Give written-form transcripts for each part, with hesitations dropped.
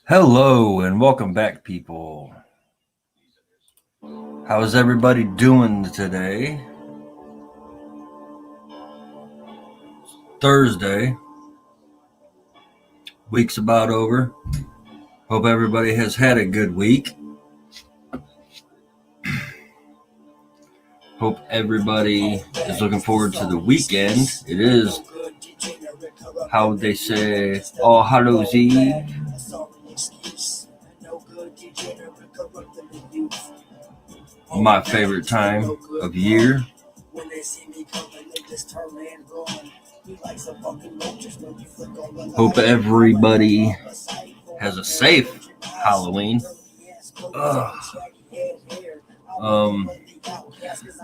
Hello and welcome back, people. How is everybody doing today? Thursday. Week's about over. Hope everybody has had a good week. Hope everybody is looking forward to the weekend. It is, how they say, All Hallows Eve. My favorite time of year. Hope everybody has a safe Halloween.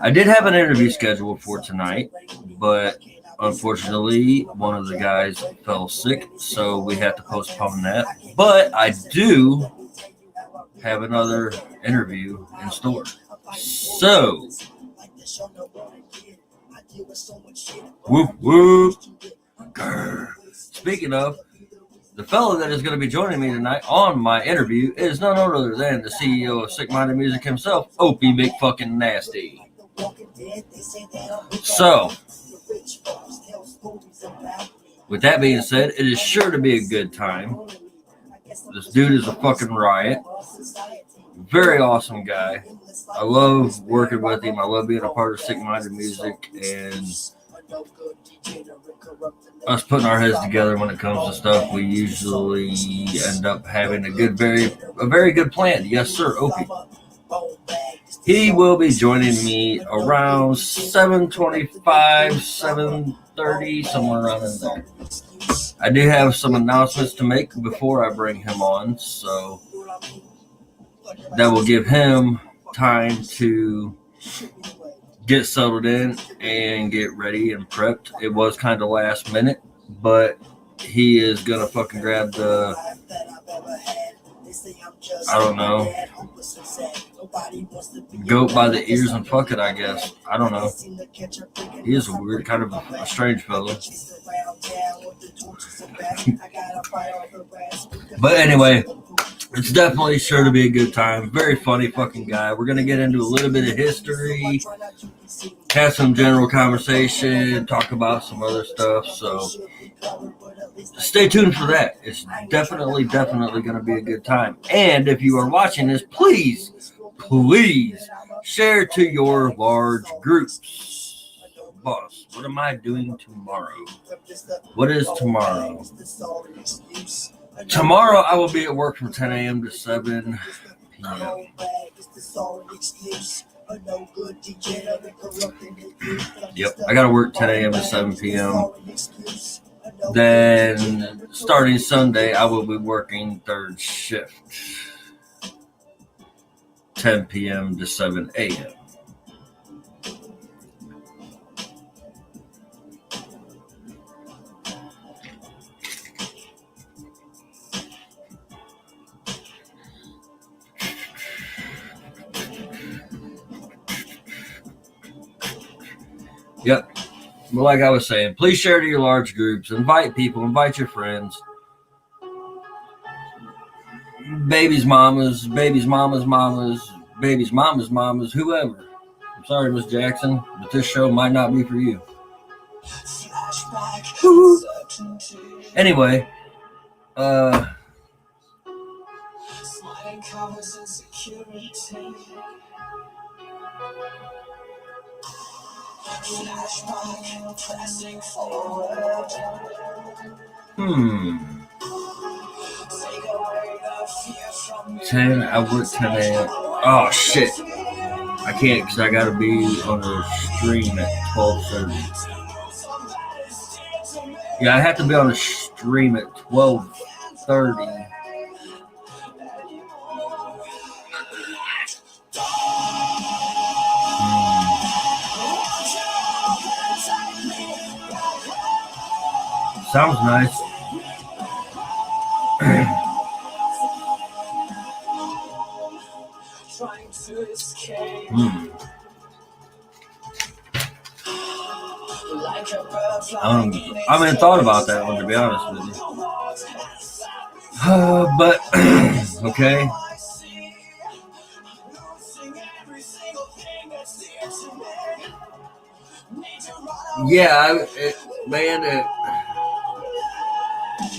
I did have an interview scheduled for tonight, but unfortunately, one of the guys fell sick, so we had to postpone that. But I do have another interview in store. So, whoop whoop. Grr. Speaking of, the fellow that is going to be joining me tonight on my interview is none other than the CEO of Sick Minded Music himself, Opie McFucking-Nasty. So, with that being said, it is sure to be a good time. This dude is a fucking riot. Very awesome guy. I love working with him. I love being a part of Sick Minded Music and us putting our heads together when it comes to stuff. We usually end up having a very good plan. Yes, sir, Opie. He will be joining me around 7:25, 7:30, somewhere around in there. I do have some announcements to make before I bring him on, so that will give him time to get settled in and get ready and prepped. It was kind of last minute, but he is gonna fucking grab the, I don't know, goat by the ears and fuck it, I guess. I don't know. He is a weird, kind of a strange fellow. But anyway, it's definitely sure to be a good time. Very funny fucking guy. We're going to get into a little bit of history, have some general conversation, talk about some other stuff. So stay tuned for that. It's definitely going to be a good time. And if you are watching this, please share to your large groups. Boss, what am I doing tomorrow? What is tomorrow? Tomorrow I will be at work from 10 a.m. to 7 p.m. Yep, I got to work 10 a.m. to 7 p.m. Then starting Sunday, I will be working third shift, 10 p.m. to 7 a.m. Yep. But like I was saying, please share to your large groups. Invite people. Invite your friends. Babies' mamas, babies' mamas, whoever. I'm sorry, Miss Jackson, but this show might not be for you. Anyway, I work 10 a.m. Oh, shit. I can't because I got to be on the stream at 12:30. Yeah, I have to be on the stream at 12:30. Sounds nice. I haven't thought about that one, to be honest with you. But okay. Yeah,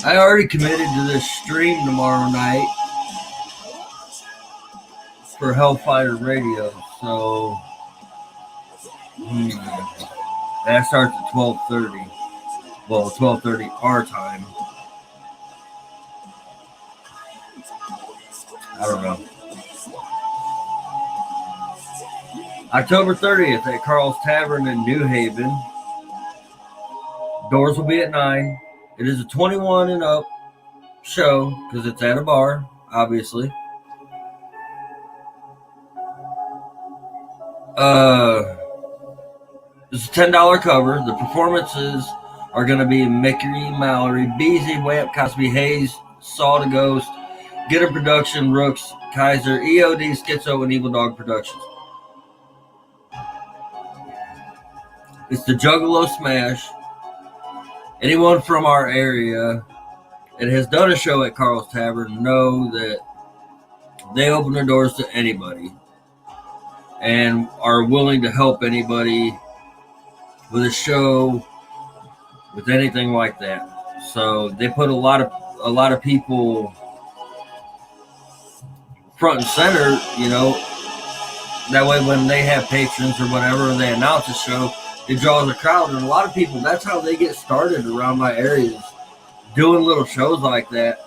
I already committed to this stream tomorrow night for Hellfire Radio. So that starts at 12:30. Well, 12:30 our time. I don't know. October 30th at Carl's Tavern in New Haven. Doors will be at 9. It is a 21 and up show because it's at a bar, obviously. It's a $10 cover. The performances are going to be Mickey Mallory, Beezy, Wamp, Cosby, Hayes, Saw the Ghost, Get a Production, Rooks, Kaiser, EOD, Schizo, and Evil Dog Productions. It's the Juggalo Smash. Anyone from our area that has done a show at Carl's Tavern know that they open their doors to anybody and are willing to help anybody with a show, with anything like that. So they put a lot of people front and center, you know. That way when they have patrons or whatever and they announce a show, it draws a crowd. And a lot of people, that's how they get started around my areas, doing little shows like that.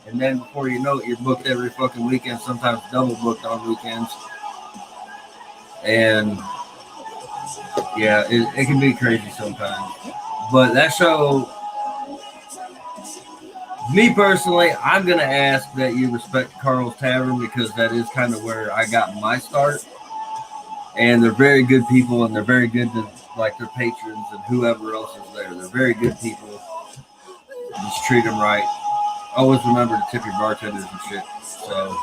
And then before you know it, you're booked every fucking weekend, sometimes double booked on weekends. And yeah, it can be crazy sometimes. But that show, me personally, I'm going to ask that you respect Carl's Tavern because that is kind of where I got my start. And they're very good people, and they're very good to like their patrons and whoever else is there. They're very good people. Just treat them right. Always remember to tip your bartenders and shit. So,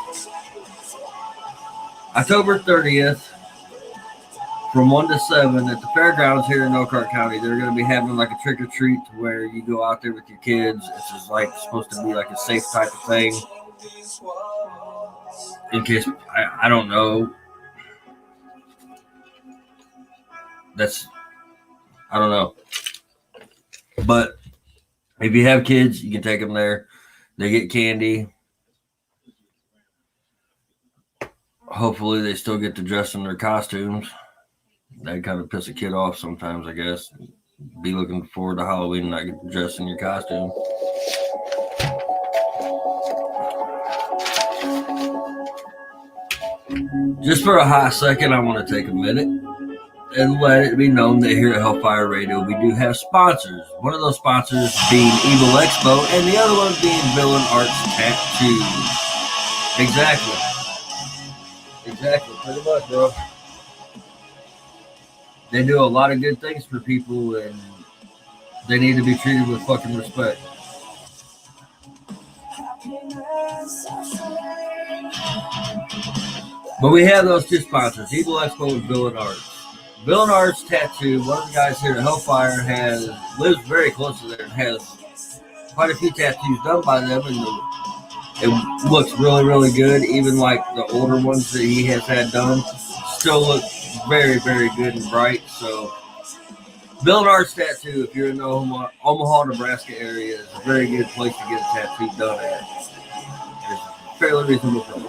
October 30th, from 1 to 7 at the fairgrounds here in Elkhart County, they're going to be having like a trick or treat where you go out there with your kids. It's just like supposed to be like a safe type of thing. In case, I don't know. I don't know. But if you have kids, you can take them there. They get candy. Hopefully they still get to dress in their costumes. That kind of piss a kid off sometimes, I guess. Be looking forward to Halloween and not get to dress in your costume. Just for a hot second, I want to take a minute and let it be known that here at Hellfire Radio, we do have sponsors. One of those sponsors being Evil Expo, and the other one being Villain Arts Tattoos. Exactly. Pretty much, bro. They do a lot of good things for people, and they need to be treated with fucking respect. But we have those two sponsors, Evil Expo and Villain Arts. Villain Arts Tattoo, one of the guys here at Hellfire lives very close to there and has quite a few tattoos done by them, and it looks really, really good. Even like the older ones that he has had done still look very, very good and bright. So Villain Arts Tattoo, if you're in the Omaha, Nebraska area, is a very good place to get a tattoo done at. It's a fairly reasonable price.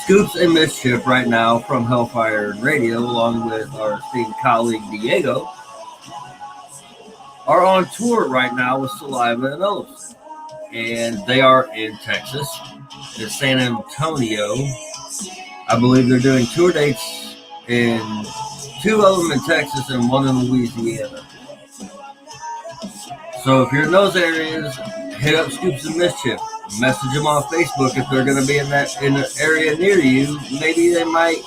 Scoops and Mischief right now from Hellfire Radio, along with our esteemed colleague Diego, are on tour right now with Saliva and Oaths. And they are in Texas, in San Antonio. I believe they're doing tour dates in 2 of them in Texas and 1 in Louisiana. So if you're in those areas, hit up Scoops and Mischief. Message them on Facebook if they're going to be in the area near you. Maybe they might,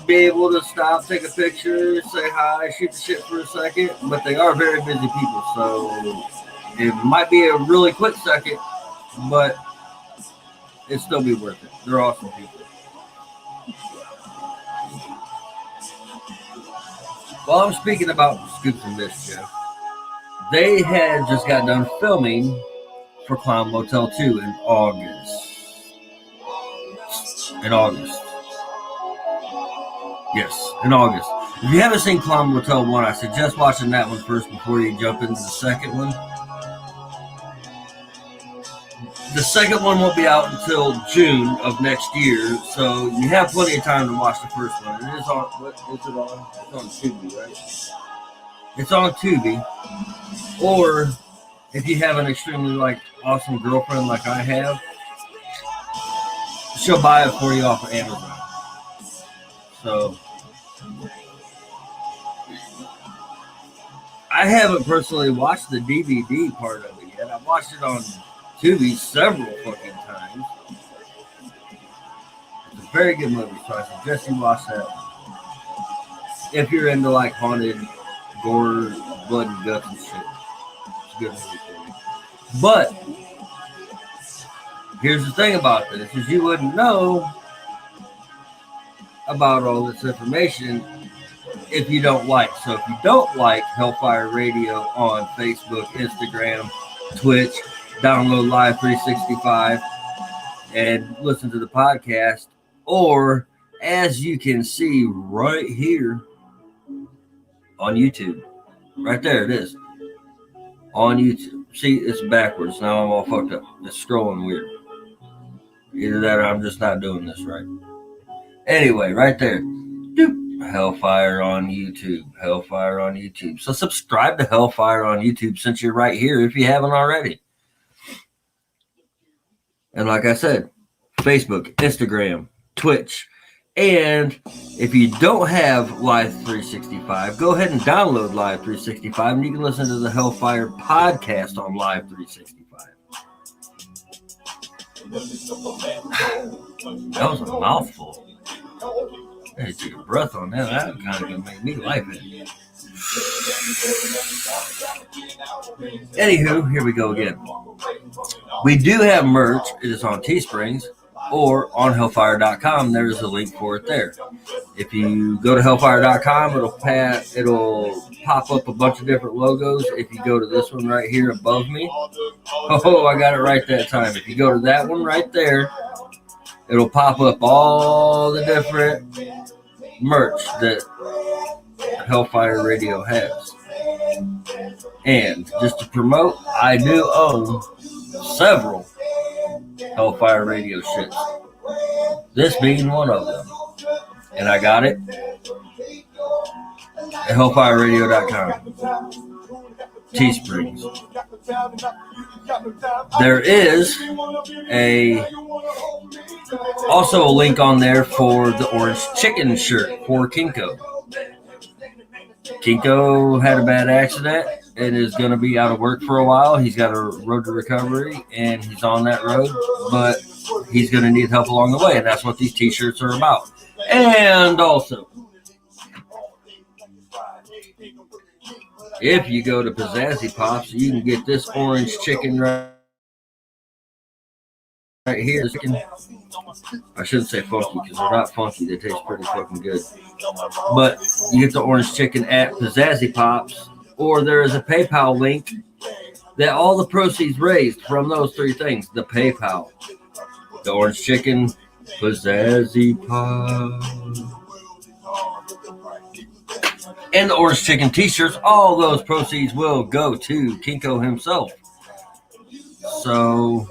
be able to stop, take a picture, say hi, shoot the shit for a second. But they are very busy people, so it might be a really quick second, but it'd still be worth it. They're awesome people. While I'm speaking about Scoops and Mischief, they had just got done filming for Clown Motel 2 in August. Yes, in August. If you haven't seen Clown Motel 1, I suggest watching that one first before you jump into the second one. The second one won't be out until June of next year, so you have plenty of time to watch the first one. It is on, what is it on? It's on Tubi, right? It's on Tubi. Or, if you have an extremely, awesome girlfriend like I have, she'll buy it for you off of Amazon. So, I haven't personally watched the DVD part of it yet. I've watched it on Tubi several fucking times. It's a very good movie, so I suggest you watch that. If you're into haunted, gore, blood and guts and shit, it's a good movie for you. But here's the thing about this: is you wouldn't know about all this information if you don't like. So if you don't like Hellfire Radio on Facebook, Instagram, Twitch, download Live 365 and listen to the podcast, or as you can see right here on YouTube, right there it is on YouTube. See, it's backwards. Now I'm all fucked up. It's scrolling weird. Either that or I'm just not doing this right. Anyway, right there. Doop. Hellfire on YouTube. Hellfire on YouTube. So subscribe to Hellfire on YouTube since you're right here if you haven't already. And like I said, Facebook, Instagram, Twitch. And if you don't have Live 365, go ahead and download Live 365 and you can listen to the Hellfire podcast on Live 365. That was a mouthful. I had to take a breath on that. That kind of gonna make me like it. Anywho, here we go again. We do have merch. It is on Teesprings or on Hellfire.com. There's a link for it there. If you go to Hellfire.com, it'll pop up a bunch of different logos. If you go to this one right here above me, oh, I got it right that time. If you go to that one right there, it'll pop up all the different merch that Hellfire Radio has. And just to promote, I do own several Hellfire Radio shits. This being one of them. And I got it at hellfireradio.com. Teesprings. There is also a link on there for the orange chicken shirt for Kinko. Kinko had a bad accident and is going to be out of work for a while. He's got a road to recovery and he's on that road, but he's going to need help along the way, and that's what these t-shirts are about. And also, if you go to Pizzazzy Pops, you can get this orange chicken right here. I shouldn't say funky because they're not funky. They taste pretty fucking good. But you get the orange chicken at Pizzazzy Pops, or there is a PayPal link that all the proceeds raised from those three things, the PayPal, the orange chicken, Pizzazzy Pops, and the orange chicken t-shirts, all those proceeds will go to Kinko himself. So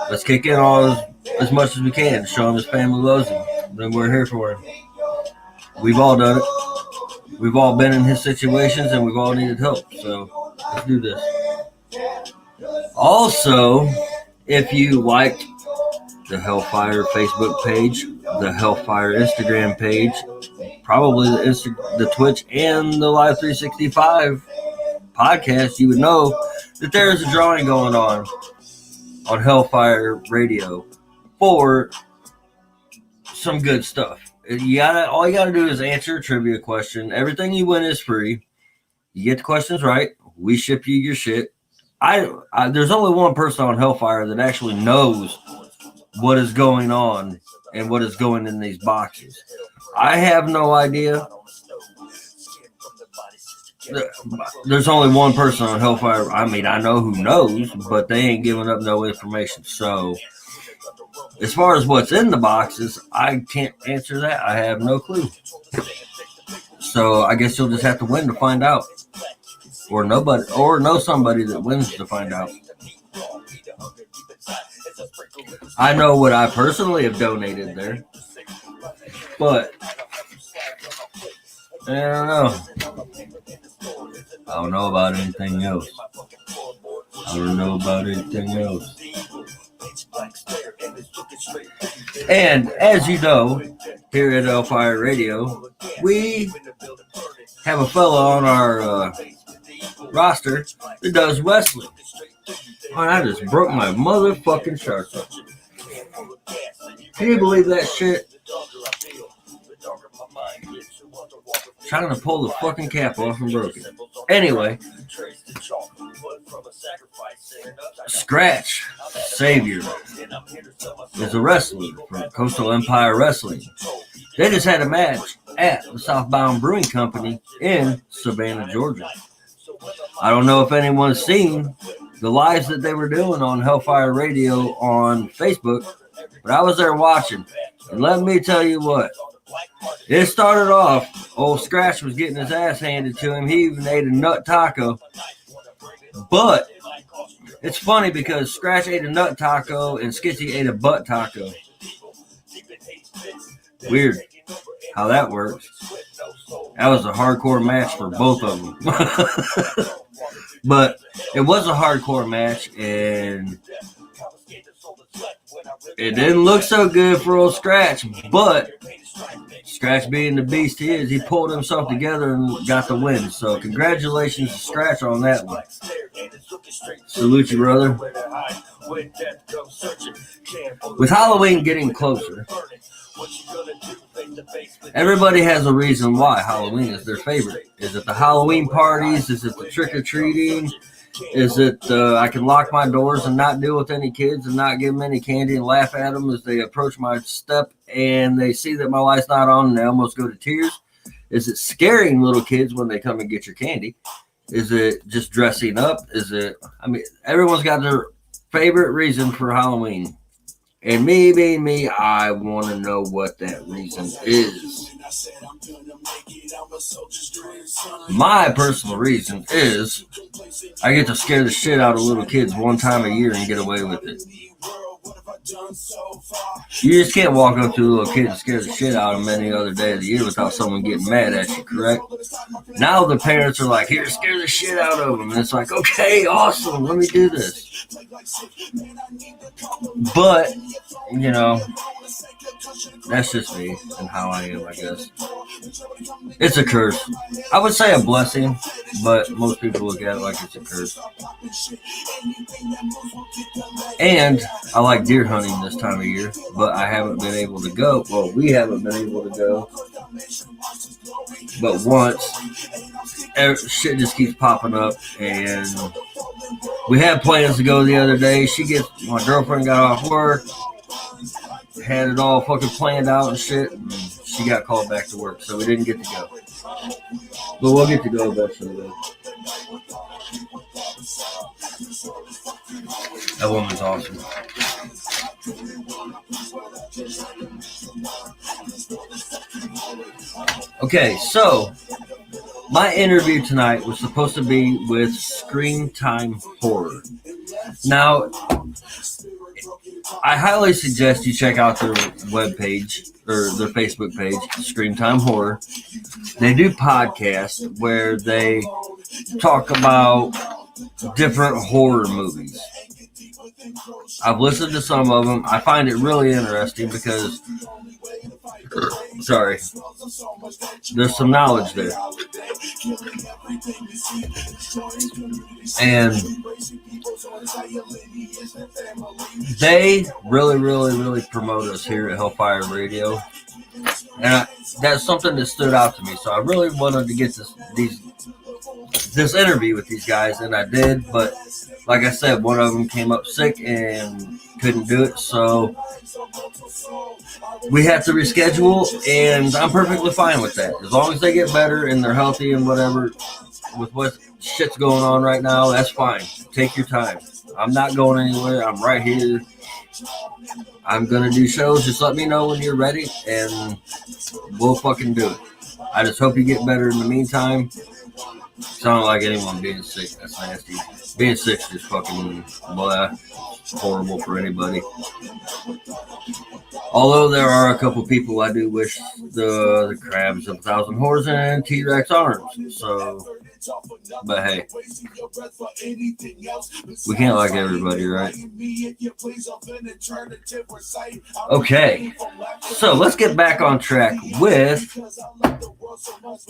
let's kick in as much as we can. Show him his family loves him. Then we're here for him. We've all done it. We've all been in his situations and we've all needed help. So let's do this. Also, if you liked the Hellfire Facebook page, the Hellfire Instagram page, probably the Twitch and the Live 365 podcast, you would know that there is a drawing going on Hellfire Radio for some good stuff. All you gotta do is answer a trivia question. Everything you win is free. You get the questions right, we ship you your shit. There's only one person on Hellfire that actually knows what is going on and what is going in these boxes. I have no idea. there's only one person on Hellfire. I mean, I know who knows, but they ain't giving up no information. So, as far as what's in the boxes, I can't answer that. I have no clue. So, I guess you'll just have to win to find out, or know somebody that wins to find out. I know what I personally have donated there, but I don't know. I don't know about anything else. And as you know, here at Hellfire Radio, we have a fella on our roster that does wrestling. Oh, I just broke my motherfucking shark. Can you believe that shit? Trying to pull the fucking cap off and broke it. Anyway, Scratch Savior is a wrestler from Coastal Empire Wrestling. They just had a match at the Southbound Brewing Company in Savannah, Georgia. I don't know if anyone's seen the lives that they were doing on Hellfire Radio on Facebook, but I was there watching. And let me tell you what, it started off, old Scratch was getting his ass handed to him. He even ate a nut taco. But it's funny because Scratch ate a nut taco and Skitzy ate a butt taco. Weird how that works. That was a hardcore match for both of them. But it was a hardcore match, and it didn't look so good for old Scratch, but Scratch being the beast he is, he pulled himself together and got the win. So congratulations to Scratch on that one. Salute you, brother. With Halloween getting closer, everybody has a reason why Halloween is their favorite. Is it the Halloween parties? Is it the trick-or-treating? Is it I can lock my doors and not deal with any kids and not give them any candy and laugh at them as they approach my step and they see that my light's not on and they almost go to tears? Is it scaring little kids when they come and get your candy? Is it just dressing up? Is it, I mean, everyone's got their favorite reason for Halloween. And me being me, I want to know what that reason is. My personal reason is I get to scare the shit out of little kids one time a year and get away with it. You just can't walk up to a little kid and scare the shit out of them any other day of the year without someone getting mad at you, correct? Now the parents are like, here, scare the shit out of them. And it's like, okay, awesome, let me do this. But, you know, that's just me and how I am, I guess. It's a curse. I would say a blessing, but most people look at it like it's a curse. And I like deer hunting this time of year, but I haven't been able to go. Well, we haven't been able to go. But once, shit just keeps popping up, and we had plans to go the other day. My girlfriend got off work, had it all fucking planned out and shit, and she got called back to work, so we didn't get to go. But we'll get to go eventually, though. That woman's awesome. Okay, so my interview tonight was supposed to be with Scream Time Horror. Now, I highly suggest you check out their webpage or their Facebook page, Scream Time Horror. They do podcasts where they talk about different horror movies. I've listened to some of them. I find it really interesting because, there's some knowledge there. And they really promote us here at Hellfire Radio. And that's something that stood out to me. So I really wanted to get this interview with these guys, and I did. But like I said, one of them came up sick and couldn't do it. So we have to reschedule, and I'm perfectly fine with that. As long as they get better and they're healthy and whatever, with what shit's going on right now, that's fine. Take your time. I'm not going anywhere. I'm right here. I'm gonna do shows. Just let me know when you're ready, and we'll fucking do it. I just hope you get better in the meantime. Sound like anyone being sick. That's nasty. Being sick is just fucking blah. Horrible for anybody. Although there are a couple people I do wish the crabs of 1,000 Whores and T-Rex arms. So, but hey, we can't like everybody, right? Okay, so let's get back on track with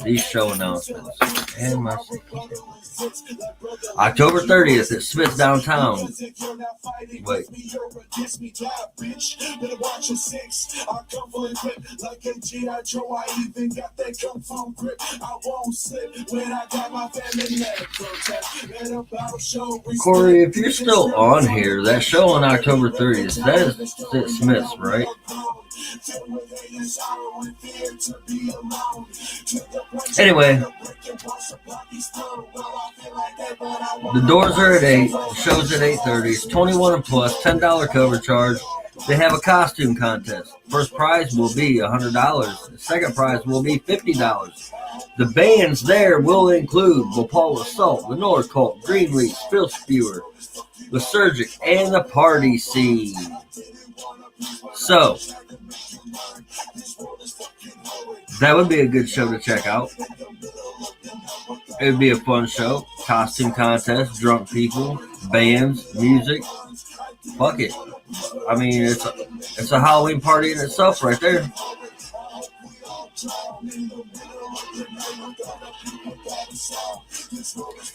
these show announcements. And my October 30th at Smith Downtown. Wait. Corey, if you're still on here, that show on October 30th, that is at Smith's, right? Anyway, the doors are at 8, the show's at 8:30. It's 21 and plus, $10 cover charge. They have a costume contest. First prize will be $100. The second prize will be $50. The bands there will include Bhopal Assault, the North Cult, Greenleaf, Filth Spewer, the Surgic, and the Party Scene. So, that would be a good show to check out. It would be a fun show. Costume contest, drunk people, bands, music. Fuck it. I mean, it's a Halloween party in itself right there.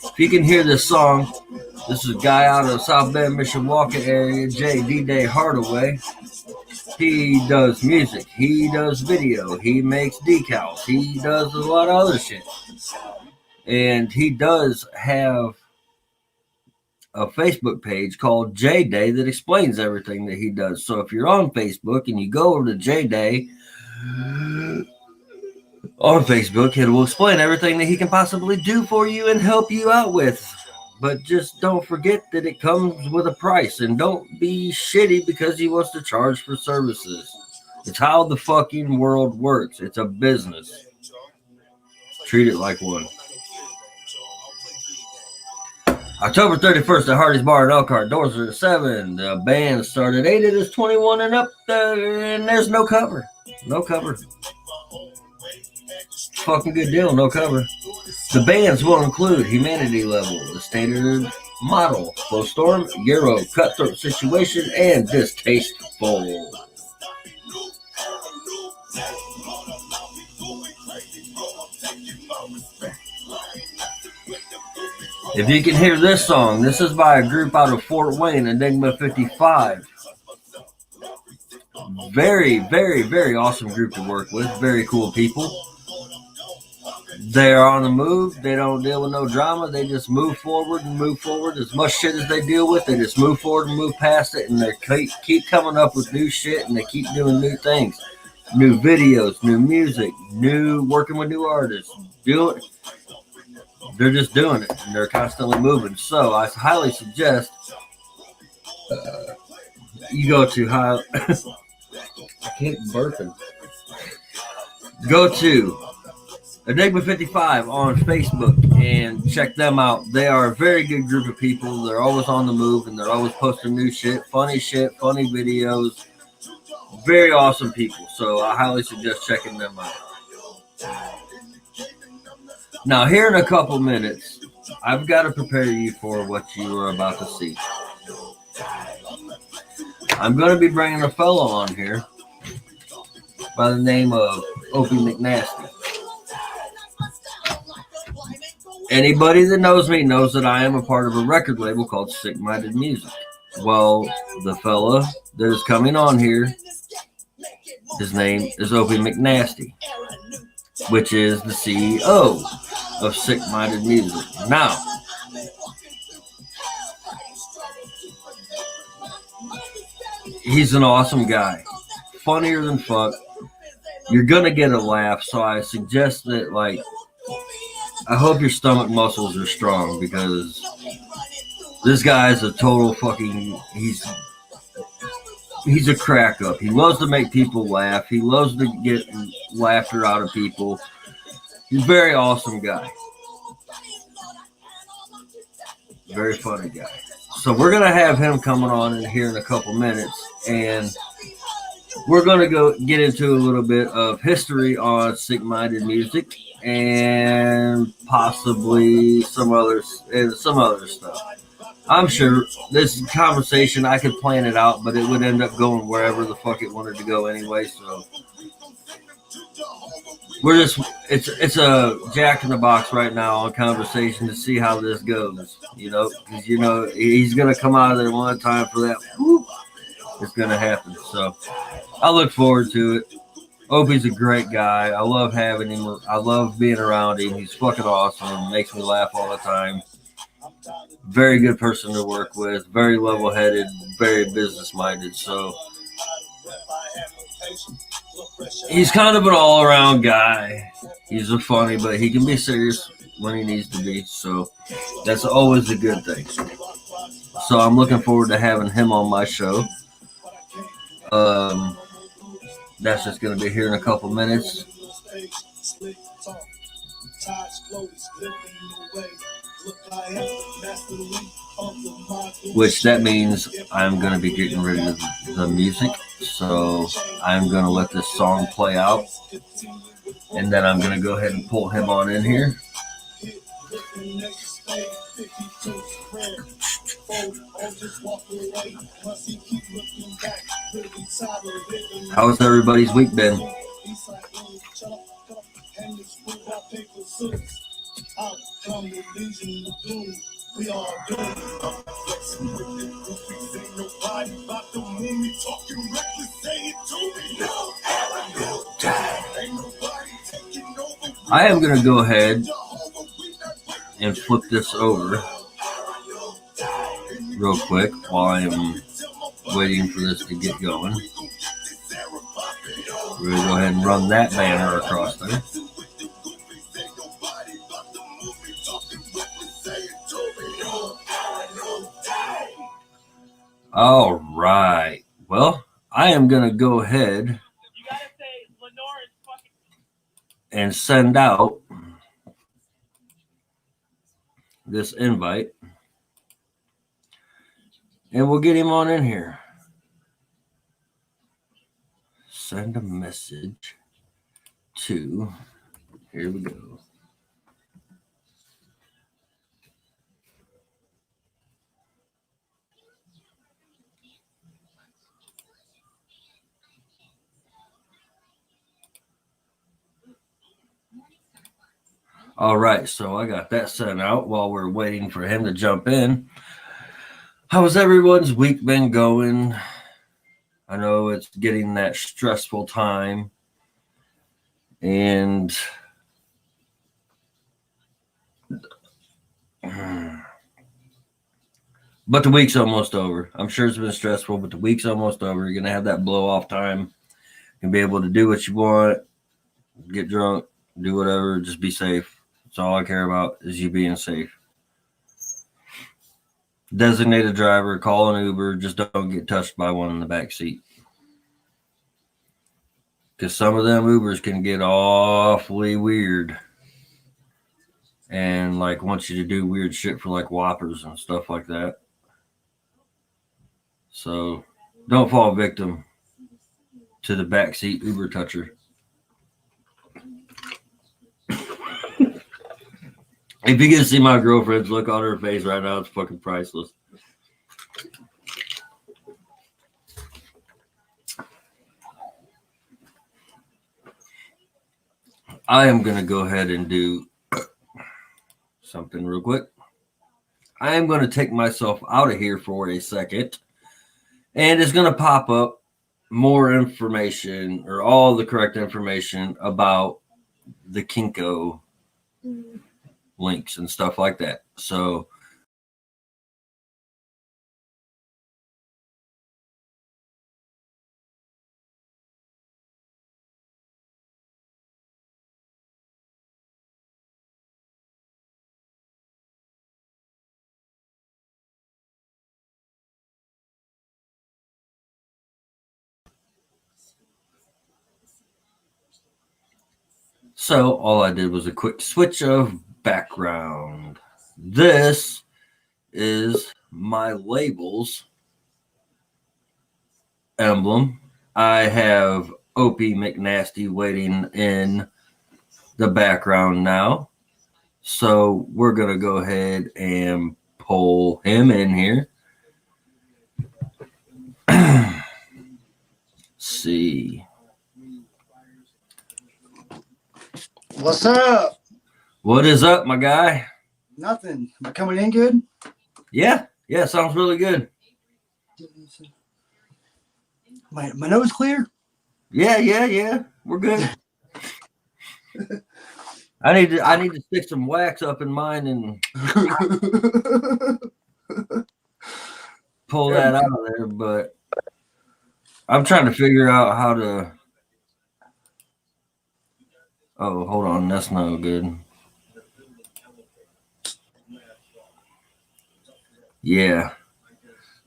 If you can hear this song, this is a guy out of South Bend, Mishawaka area, D-Day Hardaway. He does music. He does video. He makes decals. He does a lot of other shit. And he does have a Facebook page called J-Day that explains everything that he does. So if you're on Facebook and you go over to J-Day on Facebook, it will explain everything that he can possibly do for you and help you out with. But just don't forget that it comes with a price, and don't be shitty because he wants to charge for services. It's how the fucking world works. It's a business. Treat it like one. October 31st at Hardy's Bar in Elkhart. Doors are at 7. The band start at 8. It is 21 and up, and there's no cover. No cover. Fucking good deal, no cover. The bands will include Humanity Level, The Standard Model, Flow Storm, Euro, Cutthroat Situation, and Distasteful. If you can hear this song, this is by a group out of Fort Wayne, Enigma 55. Very, very, very awesome group to work with. Very cool people. They're on the move. They don't deal with no drama. They just move forward and move forward. As much shit as they deal with, they just move forward and move past it. And they keep coming up with new shit, and they keep doing new things. New videos, new music, working with new artists. They're just doing it, and they're constantly moving. So I highly suggest you go to I can't burping. Go to Enigma 55 on Facebook and check them out. They are a very good group of people. They're always on the move, and they're always posting new shit, funny videos. Very awesome people. So I highly suggest checking them out. Now, here in a couple minutes, I've got to prepare you for what you are about to see. I'm going to be bringing a fellow on here by the name of Opie McNasty. Anybody that knows me knows that I am a part of a record label called Sick Minded Music. Well, the fella that is coming on here, his name is Opie McNasty, which is the CEO of Sick Minded Music. Now, he's an awesome guy. Funnier than fuck. You're going to get a laugh, so I suggest that, I hope your stomach muscles are strong because this guy is a total fucking. He's a crack up. He loves to make people laugh. He loves to get laughter out of people. He's a very awesome guy. Very funny guy. So we're gonna have him coming on in here in a couple minutes, and we're gonna go get into a little bit of history on Sick Minded Music and possibly some other stuff. I'm sure this conversation I could plan it out, but it would end up going wherever the fuck it wanted to go anyway. So we're just it's a jack in the box right now on conversation to see how this goes. Because he's gonna come out of there one time for that. Whoop, it's gonna happen. So I look forward to it. Opie's a great guy. I love having him. I love being around him. He's fucking awesome. Makes me laugh all the time. Very good person to work with. Very level-headed. Very business-minded. So he's kind of an all-around guy. He's a funny, but he can be serious when he needs to be. So that's always a good thing. So I'm looking forward to having him on my show. That's just going to be here in a couple minutes. Which that means I'm going to be getting rid of the music. So I'm going to let this song play out. And then I'm going to go ahead and pull him on in here. How's everybody's week been? I am going to go ahead and flip this over real quick while I am waiting for this to get going. We're going to go ahead and run that banner across there. All right. Well, I am going to go ahead and send out this invite. And we'll get him on in here. Send a message to. Here we go. All right, so I got that sent out while we're waiting for him to jump in. How's everyone's week been going? I know it's getting that stressful time. And but the week's almost over. I'm sure it's been stressful, but the week's almost over. You're going to have that blow off time. You can be able to do what you want, get drunk, do whatever, just be safe. That's all I care about is you being safe. Designate a driver, call an Uber, just don't get touched by one in the back seat. Because some of them Ubers can get awfully weird. And like want you to do weird shit for like Whoppers and stuff like that. So don't fall victim to the backseat Uber toucher. If you can see my girlfriend's look on her face right now, it's fucking priceless. I am going to go ahead and do something real quick. I am going to take myself out of here for a second. And it's going to pop up more information or all the correct information about the Kinko links and stuff like that. So So all I did was a quick switch of background. This is my labels emblem. I have Opie McNasty waiting in the background now. So we're going to go ahead and pull him in here. See. What's up? What is up, my guy? Nothing. Am I coming in good? Yeah, sounds really good. My nose clear? Yeah. We're good. I need to stick some wax up in mine and pull that out of there, but I'm trying to figure out how to. Oh, hold on, that's no good. Yeah,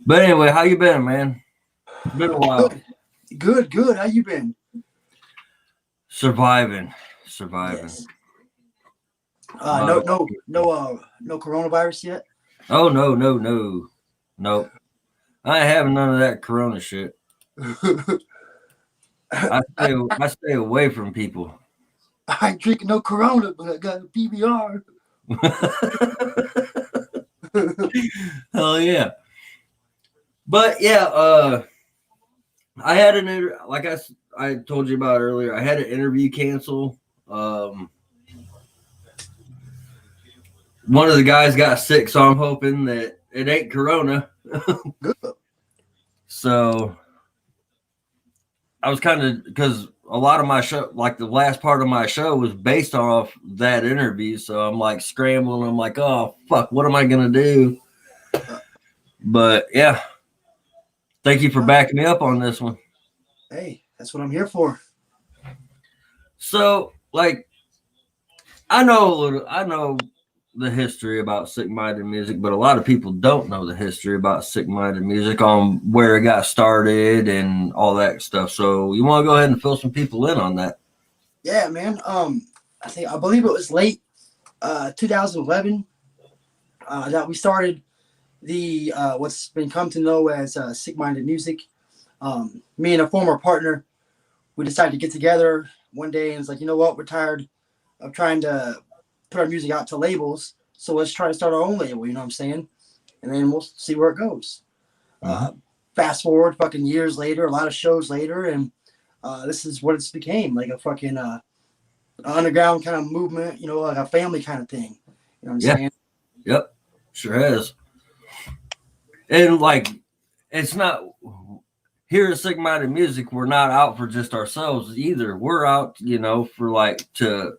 but anyway, how you been, man? It's been a while. Good. How you been? Surviving. Yes. No coronavirus yet? Oh no. I ain't having none of that corona shit. I stay away from people. I ain't drinking no Corona, but I got a PBR. Hell yeah. But yeah, I had like I told you about earlier, I had an interview cancel. One of the guys got sick, so I'm hoping that it ain't corona. So I was kind of, because a lot of my show, like the last part of my show, was based off that interview. So I'm like scrambling. I'm like, oh fuck, what am I gonna do? But yeah, thank you for backing me up on this one. Hey, that's what I'm here for. So, like, I know the history about Sick Minded Music, but a lot of people don't know the history about Sick Minded Music, on where it got started and all that stuff. So you want to go ahead and fill some people in on that? Yeah, man. I believe it was late 2011 that we started the what's been come to know as Sick Minded Music. Me and a former partner, we decided to get together one day and it's like, you know what, we're tired of trying to put our music out to labels, so let's try to start our own label, you know what I'm saying? And then we'll see where it goes. Fast forward fucking years later, a lot of shows later, and this is what it's became, like a fucking underground kind of movement, you know, like a family kind of thing. You know what I'm saying? Yep, sure has. And like, it's not here at Sick Minded Music, we're not out for just ourselves either. We're out, you know, for like to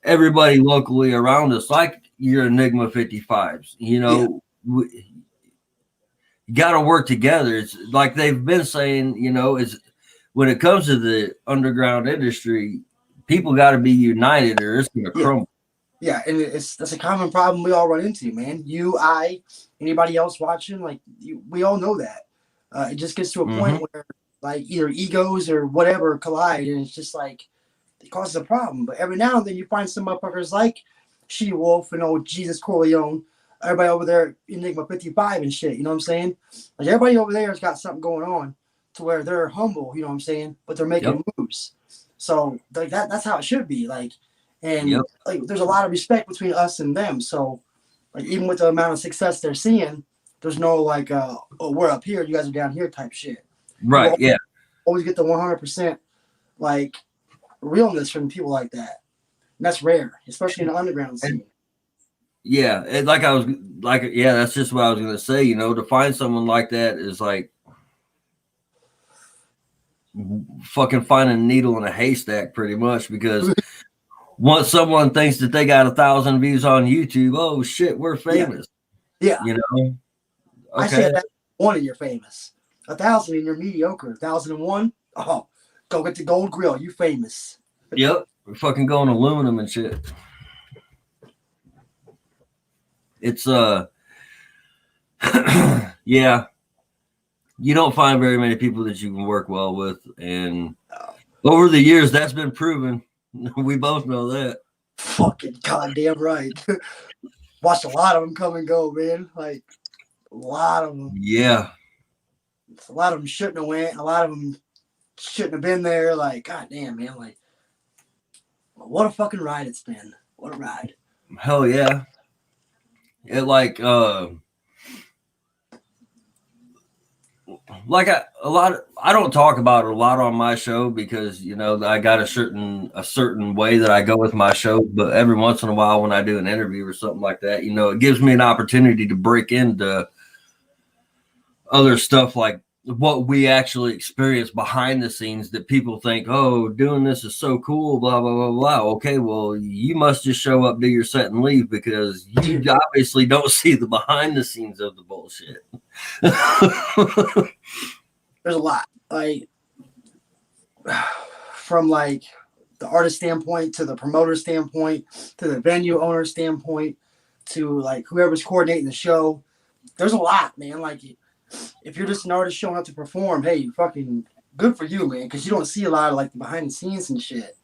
everybody locally around us, like your Enigma 55s. You know, you got to work together. It's like they've been saying, you know, is when it comes to the underground industry, people got to be united or it's going to crumble. Yeah, and that's a common problem we all run into, man. You, I, anybody else watching, like we all know that. It just gets to a point where like either egos or whatever collide, and it's just like it causes a problem. But every now and then you find some motherfuckers like She Wolf and old Jesus Corleone, everybody over there, Enigma 55 and shit. You know what I'm saying? Like everybody over there has got something going on to where they're humble. You know what I'm saying? But they're making moves. So like that's how it should be. Like. And like, there's a lot of respect between us and them. So, like, even with the amount of success they're seeing, there's no like, oh, we're up here, you guys are down here type shit. Right? You always get the 100% like realness from people like that, and that's rare, especially in the underground scene. Yeah, that's just what I was gonna say. You know, to find someone like that is like fucking finding a needle in a haystack, pretty much, because. Once someone thinks that they got 1,000 views on YouTube, oh shit, we're famous. Yeah. You know? Okay. I say 1,001 and you're famous. 1,000 and you're mediocre. 1,001, oh, go get the gold grill. You famous. Yep. We're fucking going aluminum and shit. It's yeah. You don't find very many people that you can work well with, and over the years that's been proven. We both know that. Fucking goddamn right. Watched a lot of them come and go, man. Like a lot of them. Yeah. A lot of them shouldn't have went. A lot of them shouldn't have been there. Like, goddamn, man. Like, what a fucking ride it's been. What a ride. Hell yeah. It like I don't talk about it a lot on my show because I got a certain way that I go with my show, but every once in a while when I do an interview or something like that, it gives me an opportunity to break into other stuff like what we actually experience behind the scenes that people think, oh, doing this is so cool, blah blah blah blah. Okay, well, you must just show up, do your set and leave because you obviously don't see the behind the scenes of the bullshit. There's a lot, like from like the artist standpoint to the promoter standpoint to the venue owner standpoint to like whoever's coordinating the show. There's a lot, man. Like if you're just an artist showing up to perform, hey, fucking good for you, man, because you don't see a lot of like the behind the scenes and shit.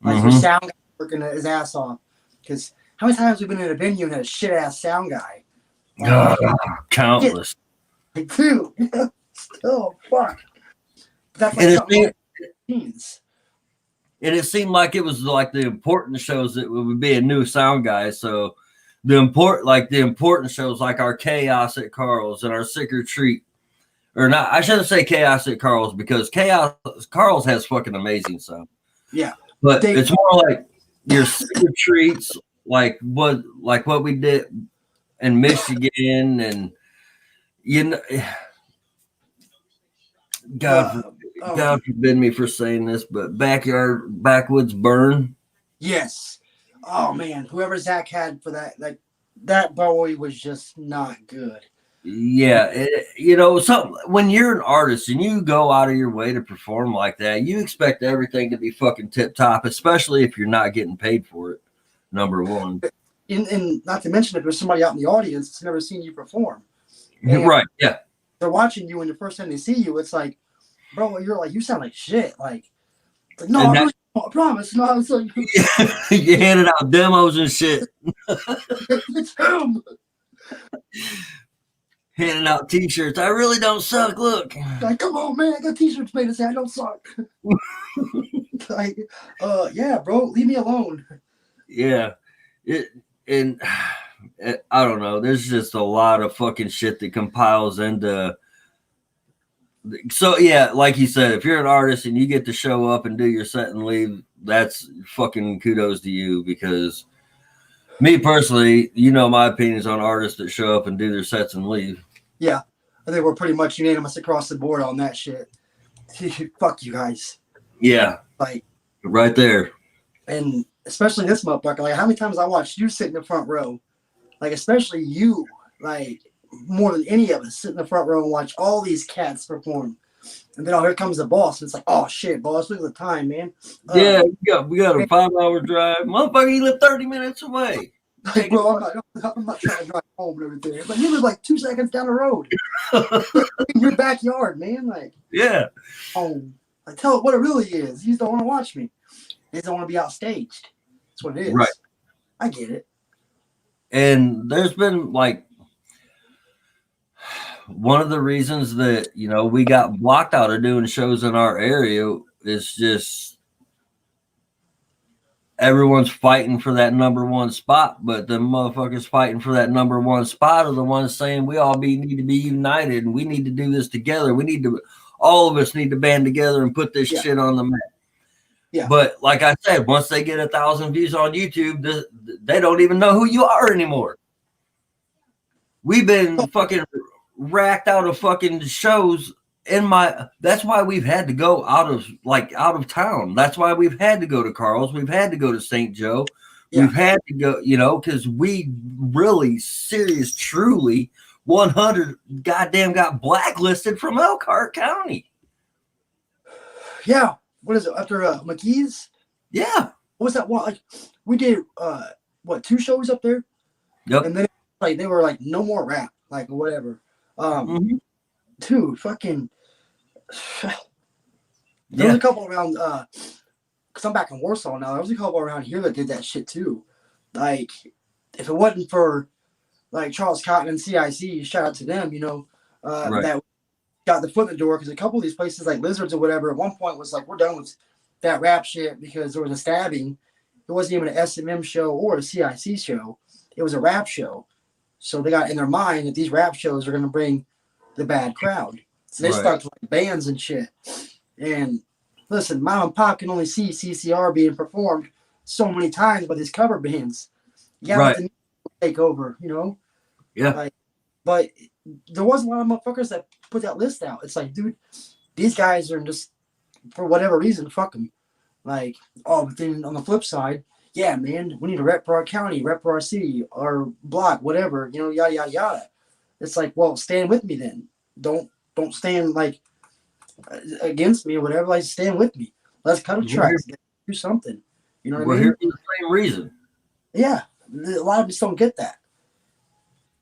Like your sound guy working his ass off. Because how many times have we been in a venue and had a shit ass sound guy? Countless. Like, dude, still fuck. That's like something scenes. And it seemed like it was like the important shows that would be a new sound guy. So the important shows like our Chaos at Carl's and our Sick or Treat, or not, I shouldn't say Chaos at Carl's because Carl's has fucking amazing sound. Yeah. But it's more like your Sick or Treats, like what we did in Michigan and God forbid me for saying this, but Backwoods Burn. Yes. Oh man, whoever Zach had for that, like that boy was just not good. Yeah, when you're an artist and you go out of your way to perform like that, you expect everything to be fucking tip top, especially if you're not getting paid for it. Number one, and not to mention if there's somebody out in the audience that's never seen you perform, right? Yeah, they're watching you, and the first time they see you, it's like, bro, you sound like shit. Like no, I promise. No, I was like, you handed out demos and shit. It's him. Handing out T-shirts. I really don't suck. Look, like, come on, man. I got T-shirts made to say I don't suck. Like, yeah, bro, leave me alone. Yeah, I don't know. There's just a lot of fucking shit that compiles into. So yeah, like you said, if you're an artist and you get to show up and do your set and leave, that's fucking kudos to you. Because me personally, my opinions on artists that show up and do their sets and leave. Yeah, I think we're pretty much unanimous across the board on that shit. Fuck you guys. Yeah, like right there. And especially this motherfucker. Like how many times I watched you sit in the front row, like especially you, like. More than any of us sit in the front row and watch all these cats perform, and then here comes the boss. And it's like, oh shit, boss, look at the time, man. Yeah, we got a 5-hour drive, motherfucker. You live 30 minutes away. Like, bro, I'm not trying to drive home and everything. But you live like 2 seconds down the road, in your backyard, man. Like, yeah, home. Like, tell it what it really is. You just don't want to watch me. You just don't want to be outstaged. That's what it is. Right. I get it. And there's been like. One of the reasons that, we got blocked out of doing shows in our area is just everyone's fighting for that number one spot, but the motherfuckers fighting for that number one spot are the ones saying we all need to be united and we need to do this together. All of us need to band together and put this shit on the map. Yeah. But like I said, once they get 1,000 views on YouTube, they don't even know who you are anymore. We've been fucking racked out of fucking shows that's why we've had to go out of town. That's why we've had to go to Carl's. We've had to go to St. Joe. Yeah. We've had to go, because we really truly 100 goddamn got blacklisted from Elkhart County. Yeah. What is it? After McKee's? Yeah. What was that one? Like we did 2 shows up there? Yep. And then like they were like no more rap, like whatever. Dude, fucking. There was a couple around because I'm back in Warsaw now. There was a couple around here that did that shit too. Like, if it wasn't for like Charles Cotton and CIC, shout out to them, Right. that got the foot in the door. Because a couple of these places like Lizards or whatever, at one point was like, we're done with that rap shit because there was a stabbing. It wasn't even an SMM show or a CIC show. It was a rap show. So they got in their mind that these rap shows are going to bring the bad crowd. So they start to like bands and shit. And listen, Mom and Pop can only see CCR being performed so many times by these cover bands. You gotta let the take over, Yeah. Like, but there was a lot of motherfuckers that put that list out. It's like, dude, these guys are just, for whatever reason, fuck them. Like, oh, but then on the flip side, yeah, man, we need to rep for our county, rep for our city, our block, whatever, yada, yada, yada. It's like, well, stand with me then. Don't stand like against me or whatever. Like, stand with me. Let's cut a track. Do something. You know what I mean? We're here for the same reason. Yeah. A lot of us don't get that.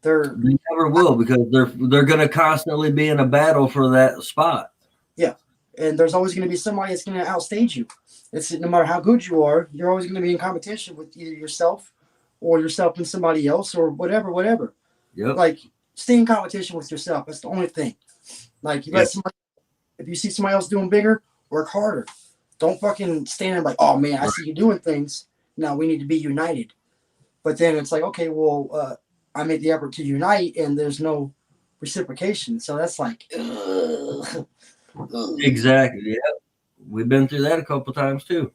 They never will, because they're going to constantly be in a battle for that spot. Yeah. And there's always going to be somebody that's going to outstage you. It's no matter how good you are, you're always going to be in competition with either yourself and somebody else or whatever. Yep. Like, stay in competition with yourself. That's the only thing. Like, if you see somebody else doing bigger, work harder. Don't fucking stand there like, oh man, I see you doing things. Now we need to be united. But then it's like, okay, well, I made the effort to unite and there's no reciprocation. So that's like, ugh. Exactly. Yeah. We've been through that a couple times too.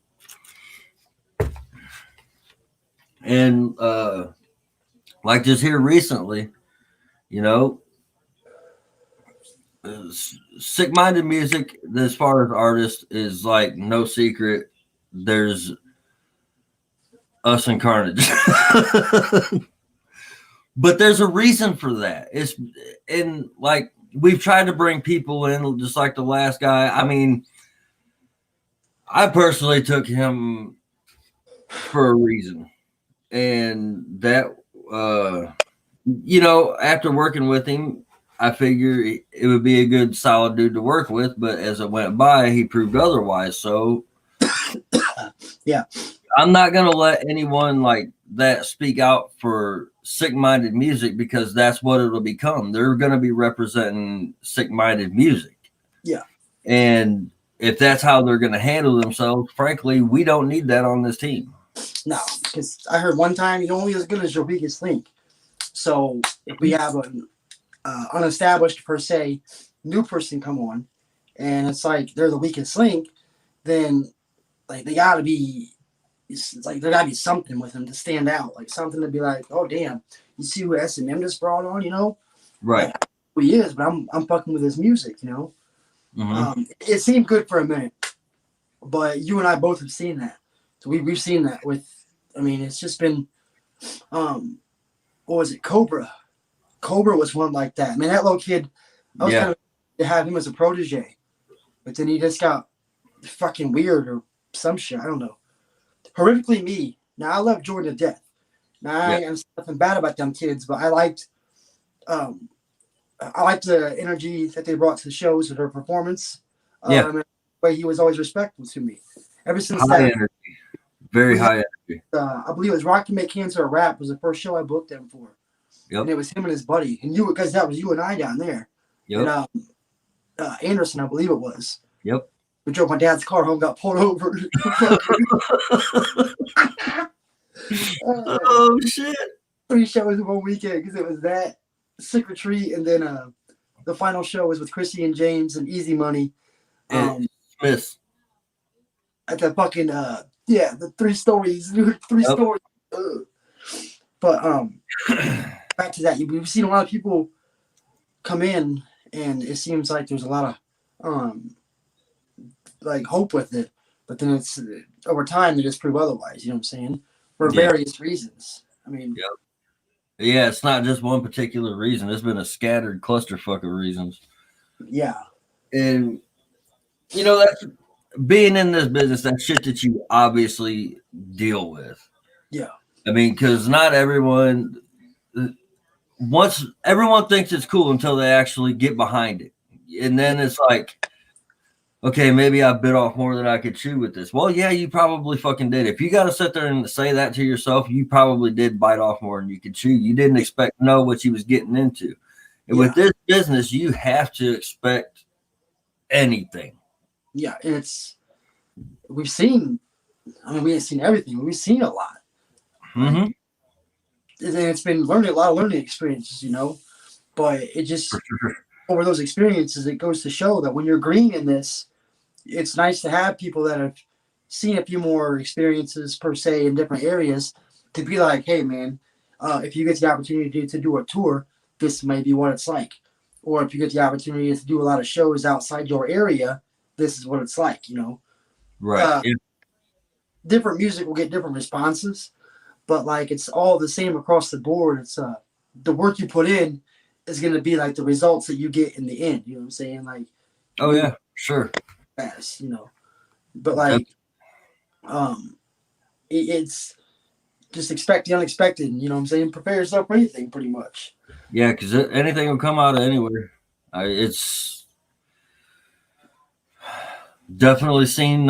And like just here recently, Sick-Minded Music, as far as artists, is like no secret. There's us and Carnage. But there's a reason for that. Like we've tried to bring people in, just like the last guy. I mean, I personally took him for a reason. And that, after working with him, I figure it would be a good, solid dude to work with. But as it went by, he proved otherwise. So, yeah, I'm not going to let anyone like that speak out for Sick-Minded Music, because that's what it'll become. They're going to be representing Sick-Minded Music. Yeah. And if that's how they're going to handle themselves, frankly, we don't need that on this team. No, because I heard one time you're only as good as your weakest link. So if we have an unestablished, per se, new person come on, and it's like they're the weakest link, then like they gotta be. It's like there gotta be something with them to stand out, like something to be like, oh damn, you see who SMM just brought on, Right? Like, who he is, but I'm fucking with his music, Mm-hmm. It seemed good for a minute, but you and I both have seen that. So we've seen that with. I mean, it's just been, what was it, Cobra? Cobra was one like that. Man, that little kid, I was kind of to have him as a protege, but then he just got fucking weird or some shit. I don't know. Horrifically me. Now I love Jordan to death. Now I am nothing bad about them kids, but I liked the energy that they brought to the shows with their performance. But he was always respectful to me. Ever since high energy. Very high energy. I believe it was Rock Can Make Cancer a Rap was the first show I booked them for. Yep. And it was him and his buddy. And because that was you and I down there. Yep. And Anderson, I believe it was. Yep. We drove my dad's car home, got pulled over. Oh, shit. 3 shows in one weekend because it was that, Sick Retreat, and then the final show was with Chrissy and James and Easy Money. Smith. At the fucking, the 3 stories. 3 stories. Ugh. But back to that, we've seen a lot of people come in, and it seems like there's a lot of like hope with it. But then it's over time they just prove otherwise. You know what I'm saying? For various reasons. I mean, yeah, it's not just one particular reason. It's been a scattered clusterfuck of reasons. Yeah, and that's being in this business. That's shit that you obviously deal with. Yeah, I mean, because not everyone. Once everyone thinks it's cool until they actually get behind it, and then it's like, okay, maybe I bit off more than I could chew with this. Well, yeah, you probably fucking did. If you got to sit there and say that to yourself, you probably did bite off more than you could chew. You didn't expect to know what you was getting into. And with Yeah, this business, you have to expect anything. yeah, and we've seen. I mean, we ain't seen everything. We've seen a lot. Like, Mm-hmm. and it's been learning a lot of learning experiences, you know. But it For just sure. over those experiences, it goes to show that when you're green in this, it's nice to have people that have seen a few more experiences per se in different areas to be like, hey man, if you get the opportunity to do a tour, this may be what it's like. Or if you get the opportunity to do a lot of shows outside your area, this is what it's like. You know, Right. uh, different music will get different responses, but like it's all the same across the board. It's the work you put in is going to be like the results that you get in the end. You know what I'm saying? Like Oh you yeah, sure. fast, you know, but That, like um it's just expect the unexpected. You know what I'm saying? Prepare yourself for anything, pretty much. yeah, because anything will come out of anywhere. It's definitely seen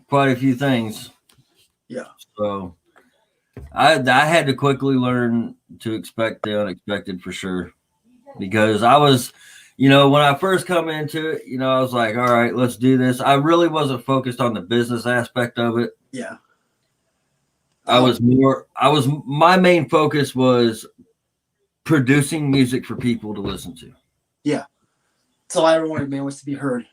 quite a few things. Yeah. So I had to quickly learn to expect the unexpected for sure because I was, when I first come into it, I was like, all right, let's do this. I really wasn't focused on the business aspect of it. Yeah. I Oh, was my main focus was producing music for people to listen to. yeah. That's all I ever wanted, man, was to be heard.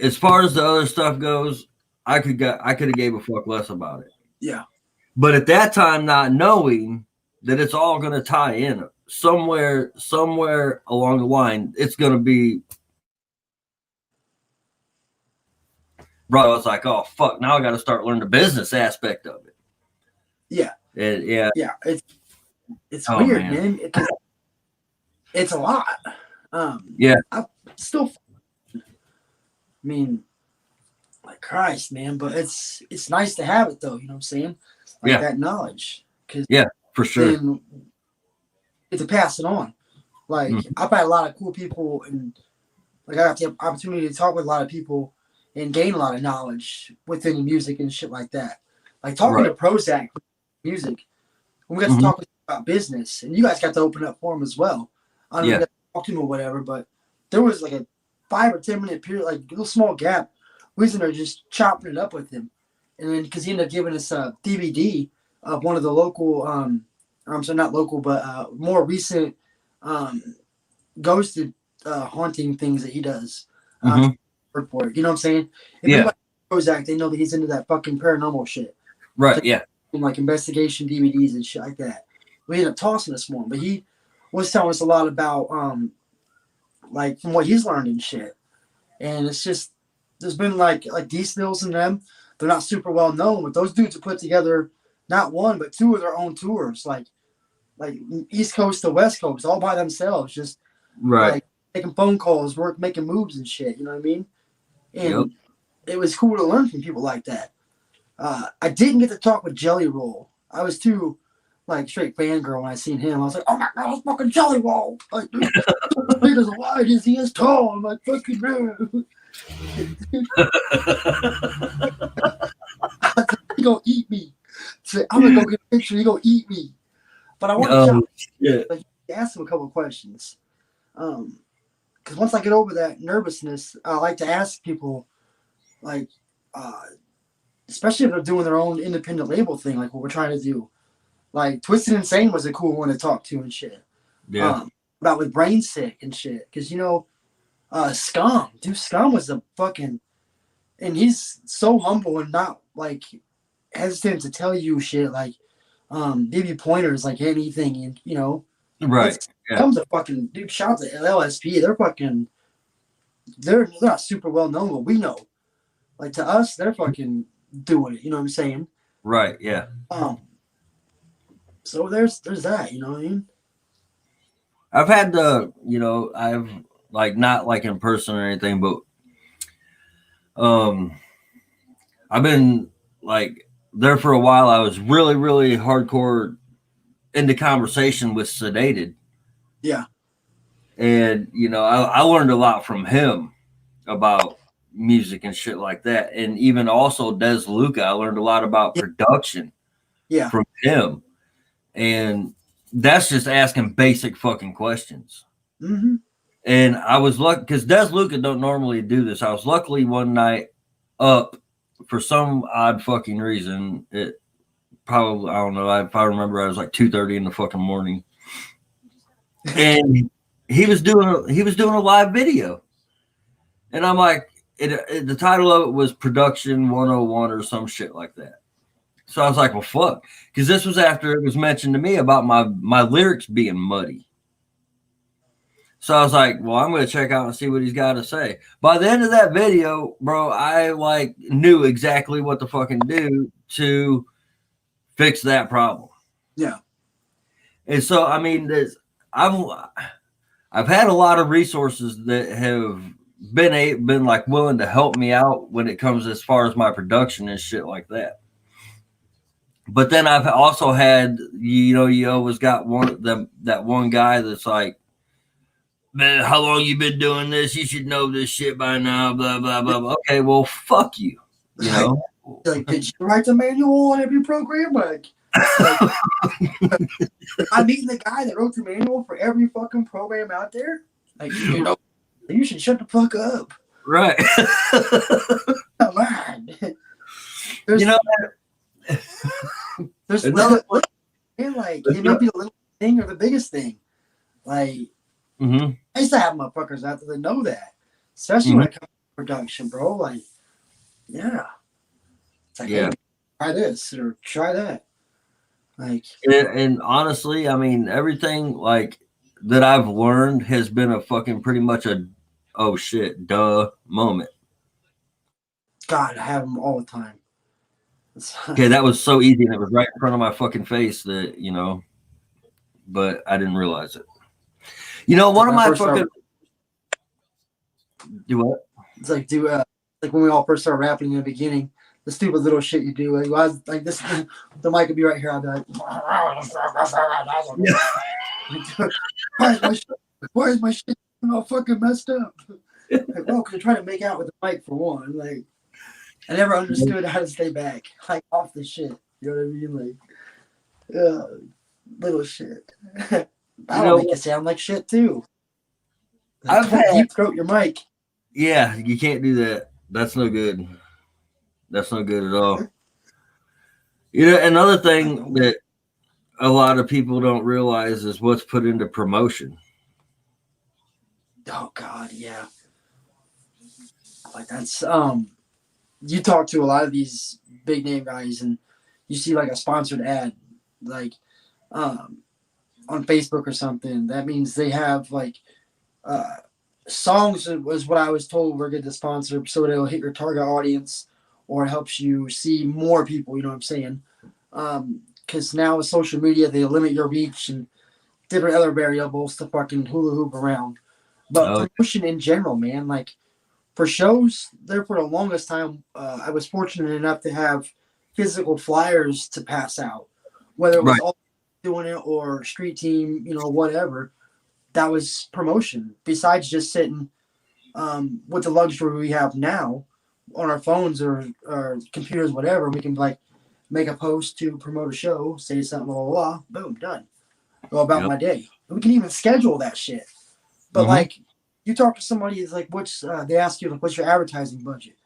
As far as the other stuff goes, I could have gave a fuck less about it. Yeah. But at that time, not knowing that it's all going to tie in somewhere along the line, it's going to be. Bro, it's like, oh fuck! Now I got to start learning the business aspect of it. Yeah. Yeah. Yeah. It's Oh weird, man. man. It's a lot. Yeah. I still. I mean, like Christ, man. But it's nice to have it, though. You know what I'm saying? Like Yeah. that knowledge, because Yeah. For sure. then to pass it on. Like Mm. I've had a lot of cool people, and like I got the opportunity to talk with a lot of people and gain a lot of knowledge within music and shit like that. Like talking Right. to Prozac music, when we got to Mm-hmm. talk about business, and you guys got to open up for him as well. I don't know if Yeah. you got to talk to him or whatever, but there was like a 5 or 10 minute period, like a little small gap. We was in there just chopping it up with him, and then because he ended up giving us a DVD of one of the local, I'm sorry, not local, but more recent um, ghosted haunting things that he does. Mm-hmm. For it, you know what I'm saying? If Yeah. anybody knows Zach, they know that he's into that fucking paranormal shit. Right. Yeah. Like investigation DVDs and shit like that. We ended up tossing this one, but he was telling us a lot about like from what he's learned and shit. And it's just there's been like these Stills and them. They're not super well known, but those dudes have put together not one but two of their own tours, like East Coast to West Coast, all by themselves, just Right. like making phone calls, making moves and shit. You know what I mean? Yep. And it was cool to learn from people like that. I didn't get to talk with Jelly Roll. I was too like straight fangirl when I seen him. I was like, oh my god, it's fucking Jelly Roll. Like, dude, he's as wide as he is tall. I'm like, fucking man. He gonna eat me. So I'm gonna go get a picture. He gonna eat me. But I want to Oh shit. ask him a couple of questions. Because once I get over that nervousness, I like to ask people, like, especially if they're doing their own independent label thing, like what we're trying to do. Like Twisted Insane was a cool one to talk to and shit. Yeah. About with Brain Sick and shit. Because Scum, dude, Scum was a fucking, and he's so humble and not like hesitant to tell you shit, like give you pointers like anything, and Right. Yeah. Scum's a fucking dude. Shout out to LSP, they're not super well known, but we know. Like to us, they're fucking doing it. You know what I'm saying? Right. Yeah. So there's that. You know what I mean? I've had I've like not like in person or anything, but I've been like there for a while. I was really, really hardcore into conversation with Sedated. Yeah. And I learned a lot from him about music and shit like that. And even also Des Luca, I learned a lot about production from him. And that's just asking basic fucking questions. Mm-hmm. And I was lucky because Des Luca don't normally do this. I was luckily one night up for some odd fucking reason. It probably, I don't know. If I remember, I was like 2:30 in the fucking morning, and he was doing a live video, and I'm like, the title of it was Production 101 or some shit like that. So I was like, well, fuck, because this was after it was mentioned to me about my lyrics being muddy. So I was like, well, I'm going to check out and see what he's got to say. By the end of that video, bro, I like knew exactly what to fucking do to fix that problem. Yeah. And so, I mean, I've had a lot of resources that have been like willing to help me out when it comes as far as my production and shit like that. But then I've also had, you always got that one guy that's like, man, how long you been doing this? You should know this shit by now, blah, blah, blah, blah. Okay, well, fuck you. You know? Like, did you write the manual on every program? Like I'm meeting the guy that wrote the manual for every fucking program out there. Like, you should shut the fuck up. Right. Come on. There's another one. Like, it may be the little thing or the biggest thing. Like, I used to have motherfuckers out there that know that, especially when it comes to production, bro. Like, yeah, it's like, hey, try this or try that. Like, and honestly, I mean, everything like that I've learned has been a fucking pretty much a oh shit, duh moment. God, I have them all the time. Okay, that was so easy, and it was right in front of my fucking face that but I didn't realize it. One of my fucking do what? It's like like when we all first started rapping in the beginning, the stupid little shit you do. Like, I was like this, the mic would be right here. I'd be like, why is my shit all fucking messed up? Like, well, because you're trying to make out with the mic for one. Like, I never understood how to stay back, like off the shit. You know what I mean? Like, little shit. That'll make it sound like shit too. I've had deep throat your mic. Yeah, you can't do that. That's no good. That's no good at all. Another thing that a lot of people don't realize is what's put into promotion. Oh God, yeah. Like that's you talk to a lot of these big name guys and you see like a sponsored ad like on Facebook or something. That means they have like songs was what I was told were good to sponsor, so it'll hit your target audience or it helps you see more people, you know what I'm saying? Because now with social media, they limit your reach and different other variables to fucking hula hoop around. But promotion in general, man, like for shows, there for the longest time, I was fortunate enough to have physical flyers to pass out, whether it was all doing it or street team, whatever. That was promotion. Besides just sitting with the luxury we have now on our phones or computers, whatever, we can like make a post to promote a show, say something, blah, blah, blah, boom, done. Go about my day. We can even schedule that shit. But like, you talk to somebody, it's like, they ask you, like, what's your advertising budget?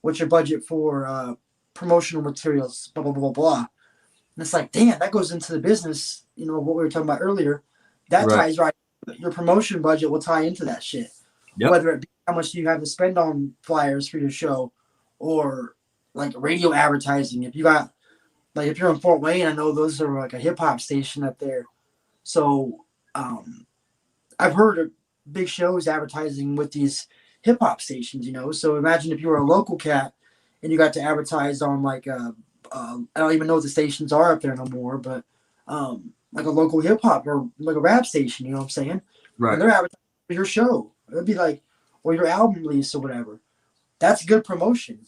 What's your budget for promotional materials? Blah, blah, blah, blah, blah. And it's like, damn, that goes into the business, what we were talking about earlier. That ties right. Your promotion budget will tie into that shit. Yep. Whether it be how much do you have to spend on flyers for your show or like radio advertising. If you got, like, if you're in Fort Wayne, I know those are like a hip hop station up there. So I've heard of big shows advertising with these hip hop stations, So imagine if you were a local cat and you got to advertise on like I don't even know what the stations are up there no more, but like a local hip hop or like a rap station, you know what I'm saying? Right. And they're advertising for your show. It'd be like, or your album release or whatever. That's good promotion.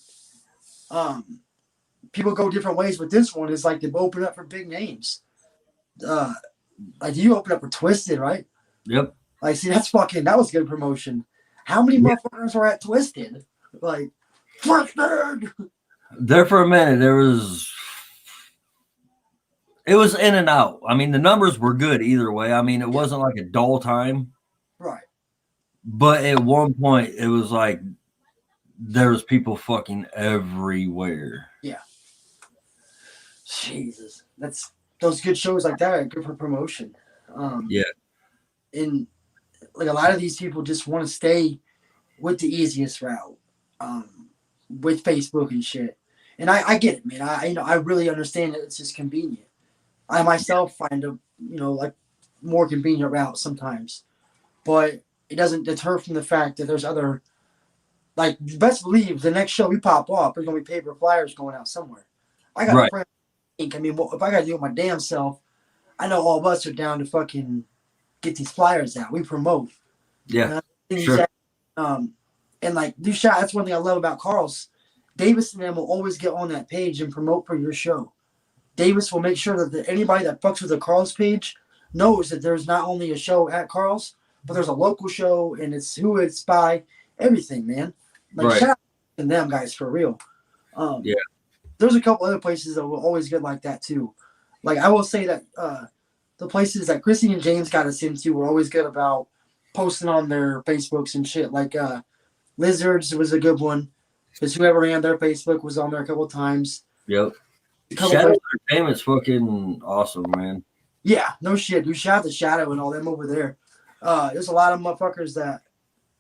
People go different ways with this one. It's like they've opened up for big names. Like you opened up for Twisted, right? Yep. Like, see, that was good promotion. How many motherfuckers are at Twisted? Like, Twisted. There for a minute, it was in and out. I mean, the numbers were good either way. I mean, it wasn't like a dull time. Right. But at one point, it was like there was people fucking everywhere. Yeah. Jesus, that's those good shows like that are good for promotion. Yeah. And like a lot of these people just want to stay with the easiest route, with Facebook and shit. And I get it, man. I really understand that it's just convenient. I myself find a like more convenient route sometimes, but it doesn't deter from the fact that there's other. Like, best believe the next show we pop off, there's gonna be paper flyers going out somewhere. I got a friend. I mean, if I gotta do it my damn self, I know all of us are down to fucking get these flyers out. We promote. Yeah. Sure. And like do shout. That's one thing I love about Carl's. Davis and them will always get on that page and promote for your show. Davis will make sure that anybody that fucks with the Carl's page knows that there's not only a show at Carl's, but there's a local show and it's who it's by, everything, man. Like shout out to them guys for real. Yeah. There's a couple other places that will always get like that too. Like I will say that the places that Chrissy and James got us into were always good about posting on their Facebooks and shit. Like Lizards was a good one because whoever ran their Facebook was on there a couple times. Yep. Shadow Entertainment's fucking awesome, man. Yeah, no shit. Dude, shout out to Shadow and all them over there. There's a lot of motherfuckers that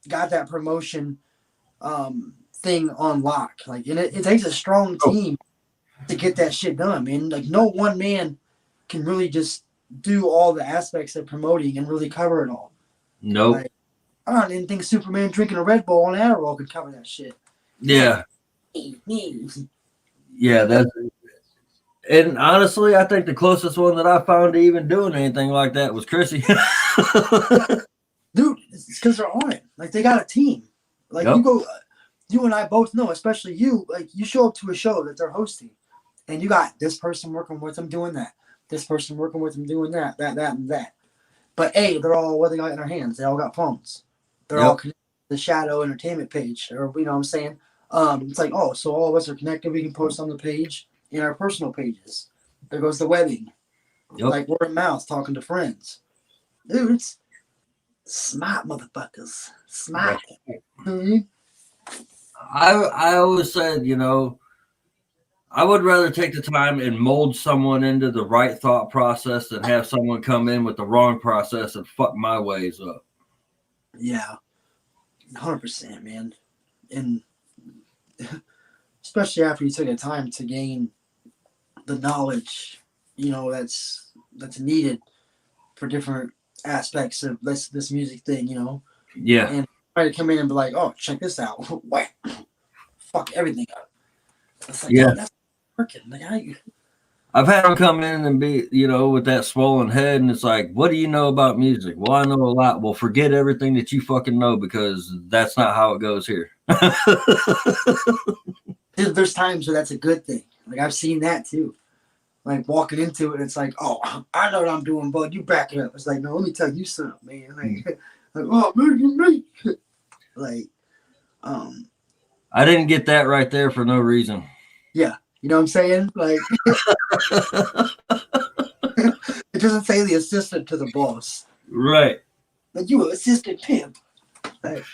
got that promotion thing on lock. Like, and it takes a strong team to get that shit done, man. Like, no one man can really just do all the aspects of promoting and really cover it all. Nope. Like, I didn't think Superman drinking a Red Bull on Adderall could cover that shit. Yeah. Yeah, that's. And honestly, I think the closest one that I found to even doing anything like that was Chrissy. Dude, it's because they're on it. Like, they got a team. Like, you and I both know, especially you, like, you show up to a show that they're hosting, and you got this person working with them doing that, this person working with them doing that, and that. But, they're all, what they got in their hands? They all got phones. They're all connected to the Shadow Entertainment page, or, you know what I'm saying? It's like, so all of us are connected. We can post on the page. In our personal pages. There goes the webbing. Like word of mouth, talking to friends. Dude, it's smart motherfuckers. Smart. Mm-hmm. I always said, I would rather take the time and mold someone into the right thought process than have someone come in with the wrong process and fuck my ways up. Yeah. 100%, man. And especially after you took the time to gain the knowledge, that's needed for different aspects of this music thing, Yeah. And try to come in and be like, oh, check this out. Wham. Fuck everything up. It's like, that's working. Like, I've had them come in and be, with that swollen head, and it's like, what do you know about music? Well, I know a lot. Well, forget everything that you fucking know because that's not how it goes here. There's times where that's a good thing. Like, I've seen that too. Like, walking into it, it's like, oh, I know what I'm doing, bud. You back it up. It's like, no, let me tell you something, man. Like, oh, man. Like, I didn't get that right there for no reason. Yeah. You know what I'm saying? Like, it doesn't say the assistant to the boss. Right. Like, you an assistant pimp. Like,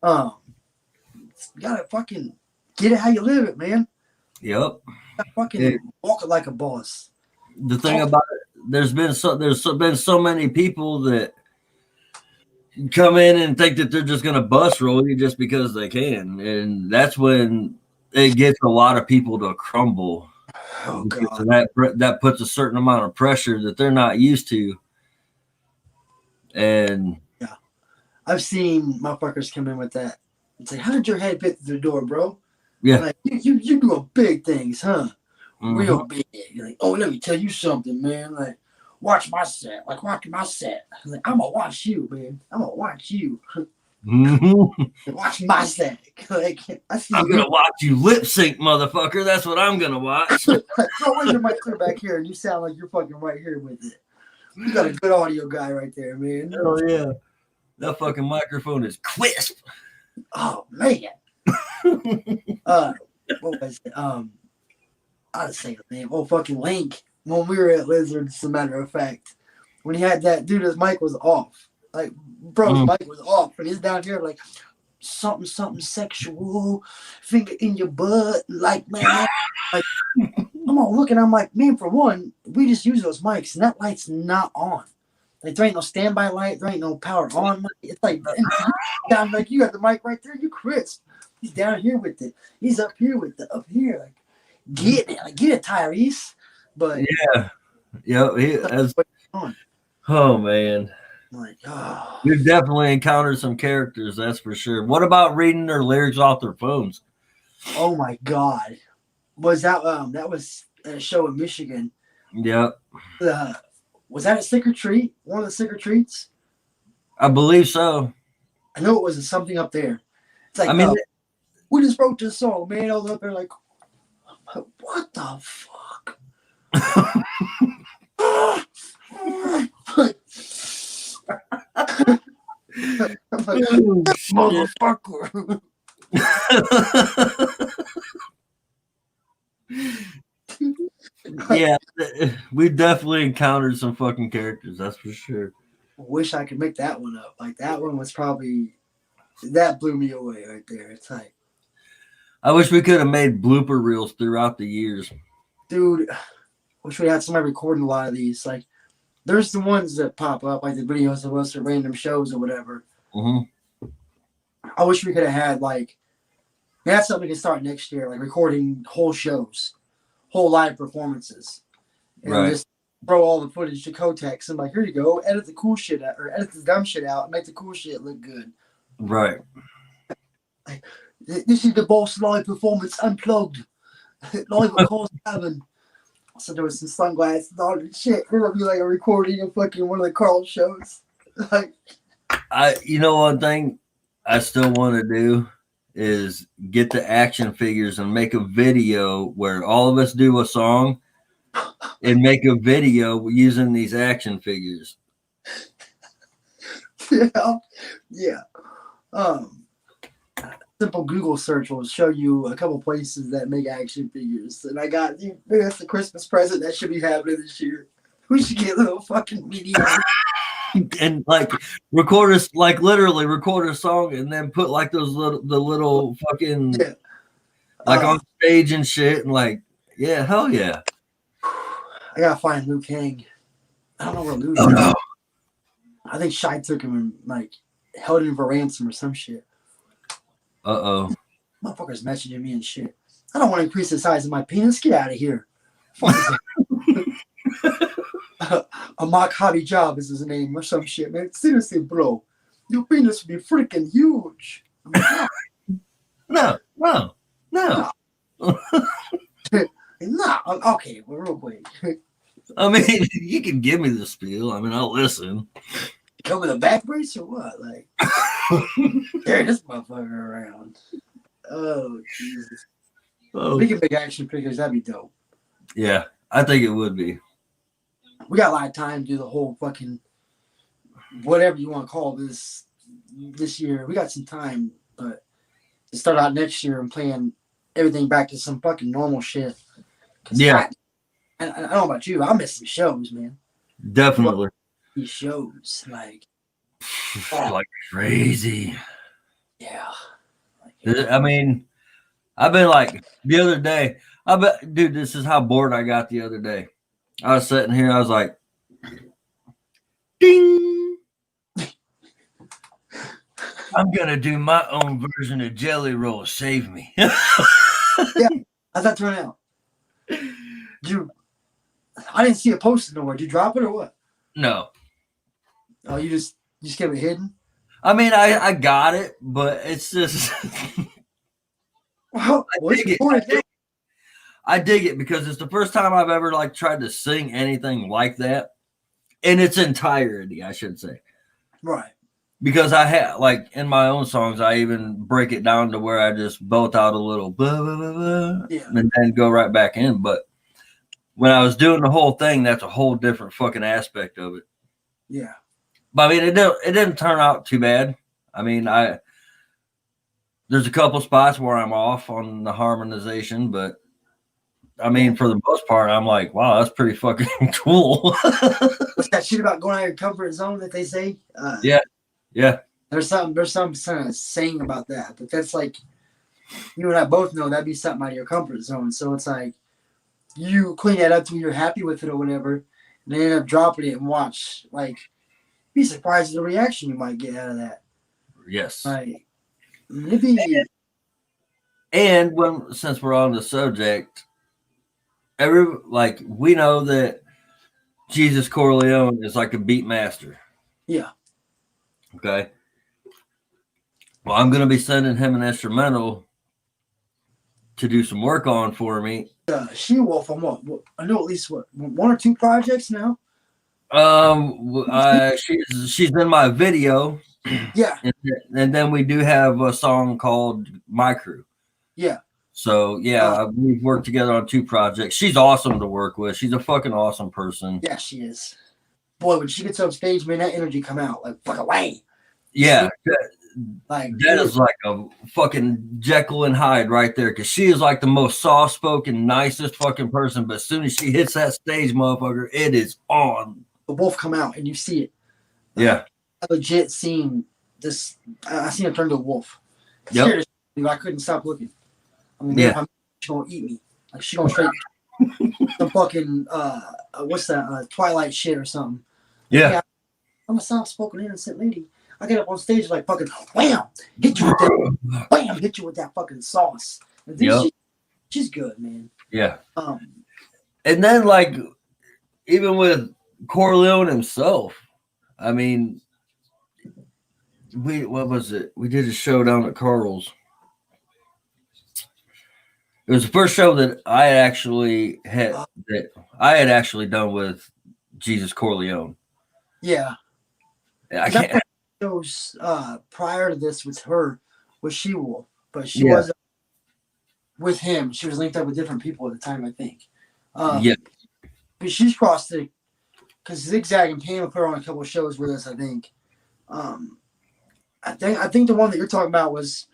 you gotta fucking get it how you live it, man. Yep. Fucking walk it like a boss. The thing about it, there's been so many people that come in and think that they're just gonna bust roll you just because they can, and that's when it gets a lot of people to crumble. Oh God! So that puts a certain amount of pressure that they're not used to, and yeah, I've seen motherfuckers come in with that. It's like, how did your head fit through the door, bro? Yeah. Like, you doing big things, huh? Mm-hmm. Real big. You're like, oh, let me tell you something, man. Like, watch my set. Like, watch my set. I'm like, I'm gonna watch you, man. I'm gonna watch you. Mm-hmm. Watch my set. Like, I'm gonna watch you lip sync, motherfucker. That's what I'm gonna watch. Like, oh, where's your mic clear back here? And you sound like you're fucking right here with it. You got a good audio guy right there, man. Oh yeah. That fucking microphone is crisp. Oh man. What was it? I'd say the name. Oh, fucking Link. When we were at Lizard, as a matter of fact, when he had that dude, his mic was off. Like, bro's mic was off, and he's down here like something sexual, finger in your butt, like man. Like, I'm all looking. I'm like, man, for one, we just use those mics, and that light's not on. Like, there ain't no standby light, there ain't no power on light. It's like, down, like you got the mic right there, you crisp. He's down here with it. He's up here with it. Up here, like, get it, Tyrese. But oh man. Like, oh. We've definitely encountered some characters, that's for sure. What about reading their lyrics off their phones? Oh my god. Was that was a show in Michigan. Yep. Was that a secret treat? One of the secret treats? I believe so. I know it was something up there. It's like, we just wrote this song, man. I was up there like, what the fuck? I'm like, motherfucker. Yeah, we've definitely encountered some fucking characters, that's for sure. Wish I could make that one up. Like, that one was probably, that blew me away right there. It's like, I wish we could have made blooper reels throughout the years. Dude, wish we had somebody recording a lot of these. Like, there's the ones that pop up, like the videos of us at random shows or whatever. Mm-hmm. I wish we could have had, like, that's something we can start next year, like recording whole shows, whole live performances. And just throw all the footage to Kotex and, like, here you go, edit the cool shit out, or edit the dumb shit out and make the cool shit look good. Right. Like, this is the Boss Live Performance Unplugged. Live at Cole's Cabin. So there was some sunglasses and all that shit. It'll be like a recording of fucking one of the Carl shows. Like, one thing I still want to do is get the action figures and make a video where all of us do a song and make a video using these action figures. Yeah. Simple Google search will show you a couple places that make action figures. And I got, maybe that's the Christmas present that should be happening this year. We should get little fucking videos. And like literally record a song and then put like the little fucking on stage and shit and like, yeah, hell yeah. I gotta find Liu Kang. I don't know where Liu is. No. I think Shai took him and like held him for ransom or some shit. Motherfuckers messaging me and shit. I don't want to increase the size of my penis. Get out of here. Amak Hobby Job is his name or some shit, man. Seriously, bro. Your penis would be freaking huge. I'm like, No. Nah, okay, well, real quick. I mean, you can give me the spiel. I mean, I'll listen. Come with a back brace or what? Like, carry this motherfucker around. Oh, Jesus. We can make action figures. That'd be dope. Yeah, I think it would be. We got a lot of time to do the whole fucking whatever you want to call this year. We got some time, but to start out next year and plan everything back to some fucking normal shit. Yeah. I don't know about you. I miss some shows, man. Definitely. These shows, like crazy. Yeah. I mean, I've been like the other day. Dude, this is how bored I got the other day. I was sitting here. I was like, ding. I'm going to do my own version of Jelly Roll. Save me. Yeah. How'd that turn out? I didn't see it posted nowhere. Did you drop it or what? No. Oh, you just kept it hidden? I mean, I got it, but it's just. Well, I dig it because it's the first time I've ever like tried to sing anything like that in its entirety, I should say. Right. Because I had like in my own songs, I even break it down to where I just belt out a little blah, blah, blah, blah, and then go right back in. But when I was doing the whole thing, that's a whole different fucking aspect of it. Yeah. But I mean, it didn't turn out too bad. I mean, the There's a couple spots where I'm off on the harmonization, but I mean, for the most part, I'm like, wow, that's pretty fucking cool. What's that shit about going out of your comfort zone that they say? Yeah. There's some kind of saying about that, but that's like, you and I both know that'd be something out of your comfort zone. So it's like, you clean that up till you're happy with it or whatever, and then end up dropping it and watch. Like, be surprised at the reaction you might get out of that. Yes. Like, maybe. And since we're on the subject, we know that Jesus Corleone is like a beat master. Yeah. Okay. Well, I'm gonna be sending him an instrumental to do some work on for me. She-Wolf on what? I know at least one or two projects now. She's in my video. Yeah. And then we do have a song called My Crew. Yeah. So yeah, we've worked together on two projects. She's awesome to work with. She's a fucking awesome person. Yeah, she is. Boy, when she gets up stage, man, that energy come out like fuck away. Yeah. That is like a fucking Jekyll and Hyde right there, because she is like the most soft-spoken, nicest fucking person. But as soon as she hits that stage, motherfucker, it is on. The wolf come out and you see it. Yeah. I legit seen this. I seen her turn to a wolf. Yep. I couldn't stop looking. I mean, yeah. She's gonna eat me. Like she gonna straight some fucking what's that? Twilight shit or something. Yeah. I'm a soft-spoken, innocent lady. I get up on stage like fucking wham, hit you with that, bam, hit you with that fucking sauce. And then she's good, man. Yeah. And then like even with Corleone himself, I mean, what was it? We did a show down at Carl's. It was the first show that I had actually done with Jesus Corleone. Yeah. I can't. Shows prior to this with her was She-Wolf, but she wasn't with him. She was linked up with different people at the time, I think. But she's crossed it because Zigzag and Pam put her on a couple of shows with us, I think. I think the one that you're talking about was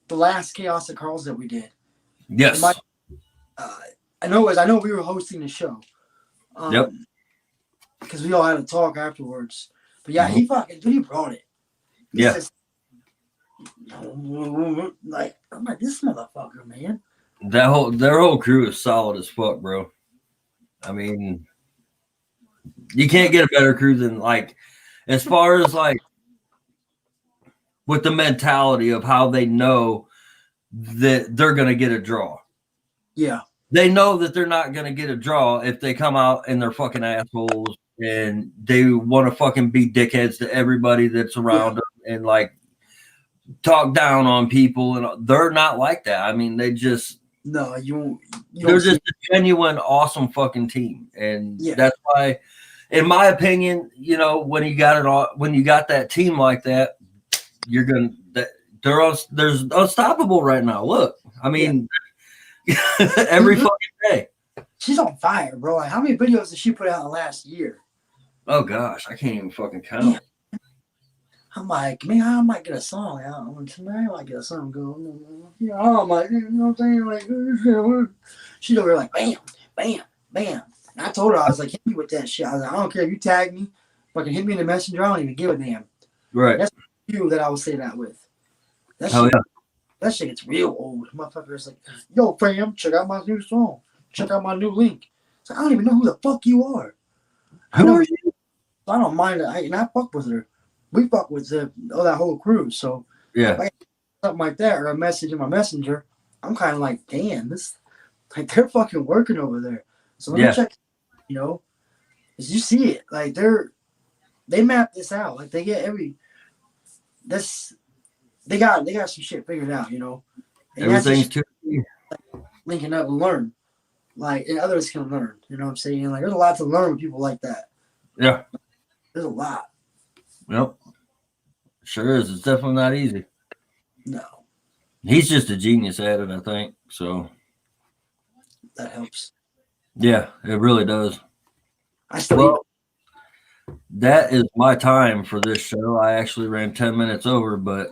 the last Chaos at Carl's that we did. Yes. I know we were hosting the show. Because we all had a talk afterwards. But yeah, he brought it. Like, I'm like, this motherfucker, man. Their whole crew is solid as fuck, bro. I mean, you can't get a better crew than, like, as far as like with the mentality of how they know that they're gonna get a draw. Yeah. They know that they're not gonna get a draw if they come out and they're fucking assholes and they want to fucking be dickheads to everybody that's around them and like talk down on people, and they're not like that. I mean, they're just a genuine awesome fucking team, and that's why, in my opinion, you know, when you got that team like that, they're unstoppable right now. Look, I mean, every fucking day. She's on fire, bro. Like, how many videos did she put out in the last year? Oh gosh, I can't even fucking count. Yeah. I'm like, man, I might get a song out tonight. I might get a song going. You know what I'm saying? Like, she's over here like, bam, bam, bam. And I told her, I was like, hit me with that shit. I was like, I don't care if you tag me, fucking hit me in the messenger. I don't even give a damn. Right. That's you that I would say that with. That shit gets real old. Motherfucker's like, yo, fam, check out my new song. Check out my new link. It's like, I don't even know who the fuck you are. Who are you? I don't mind it. And I fuck with her. We fuck with that whole crew. So yeah, something like that, or a message in my messenger, I'm kind of like, damn, this, like, they're fucking working over there. So let me check. You know, as you see it, like they map this out. Like they get they got some shit figured out. You know, and everything's too linking up and learn. Like, and others can learn. You know what I'm saying? Like, there's a lot to learn with people like that. Yeah. There's a lot. Yep. Sure is. It's definitely not easy. No. He's just a genius at it, I think. So. That helps. Yeah, it really does. That is my time for this show. I actually ran 10 minutes over, but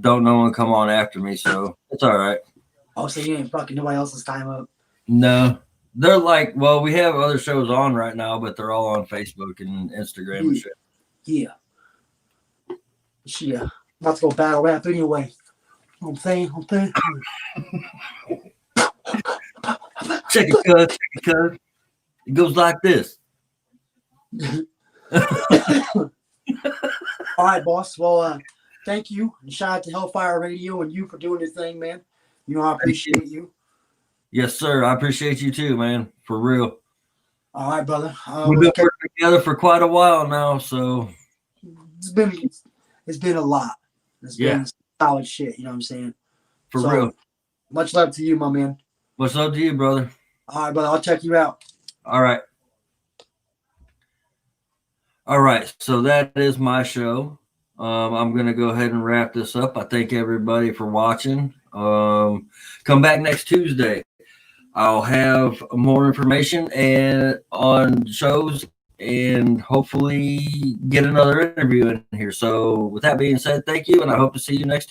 don't no one come on after me, so it's all right. Oh, so you ain't fucking nobody else's time up. No, they're like, well, we have other shows on right now, but they're all on Facebook and Instagram and shit. Yeah. Yeah. About to go battle rap anyway. You know what I'm saying? Check it, cuz. It goes like this. All right, boss. Well, thank you. And shout out to Hellfire Radio and you for doing this thing, man. You know, I appreciate you. Yes, sir. I appreciate you too, man. For real. All right, brother. We've been working together for quite a while now, so it's been a lot. It's been solid shit. You know what I'm saying? For real. Much love to you, my man. What's up to you, brother? All right, brother. I'll check you out. All right. All right. So that is my show. I'm going to go ahead and wrap this up. I thank everybody for watching. Come back next Tuesday. I'll have more information and on shows and hopefully get another interview in here. So with that being said, thank you, and I hope to see you next Tuesday.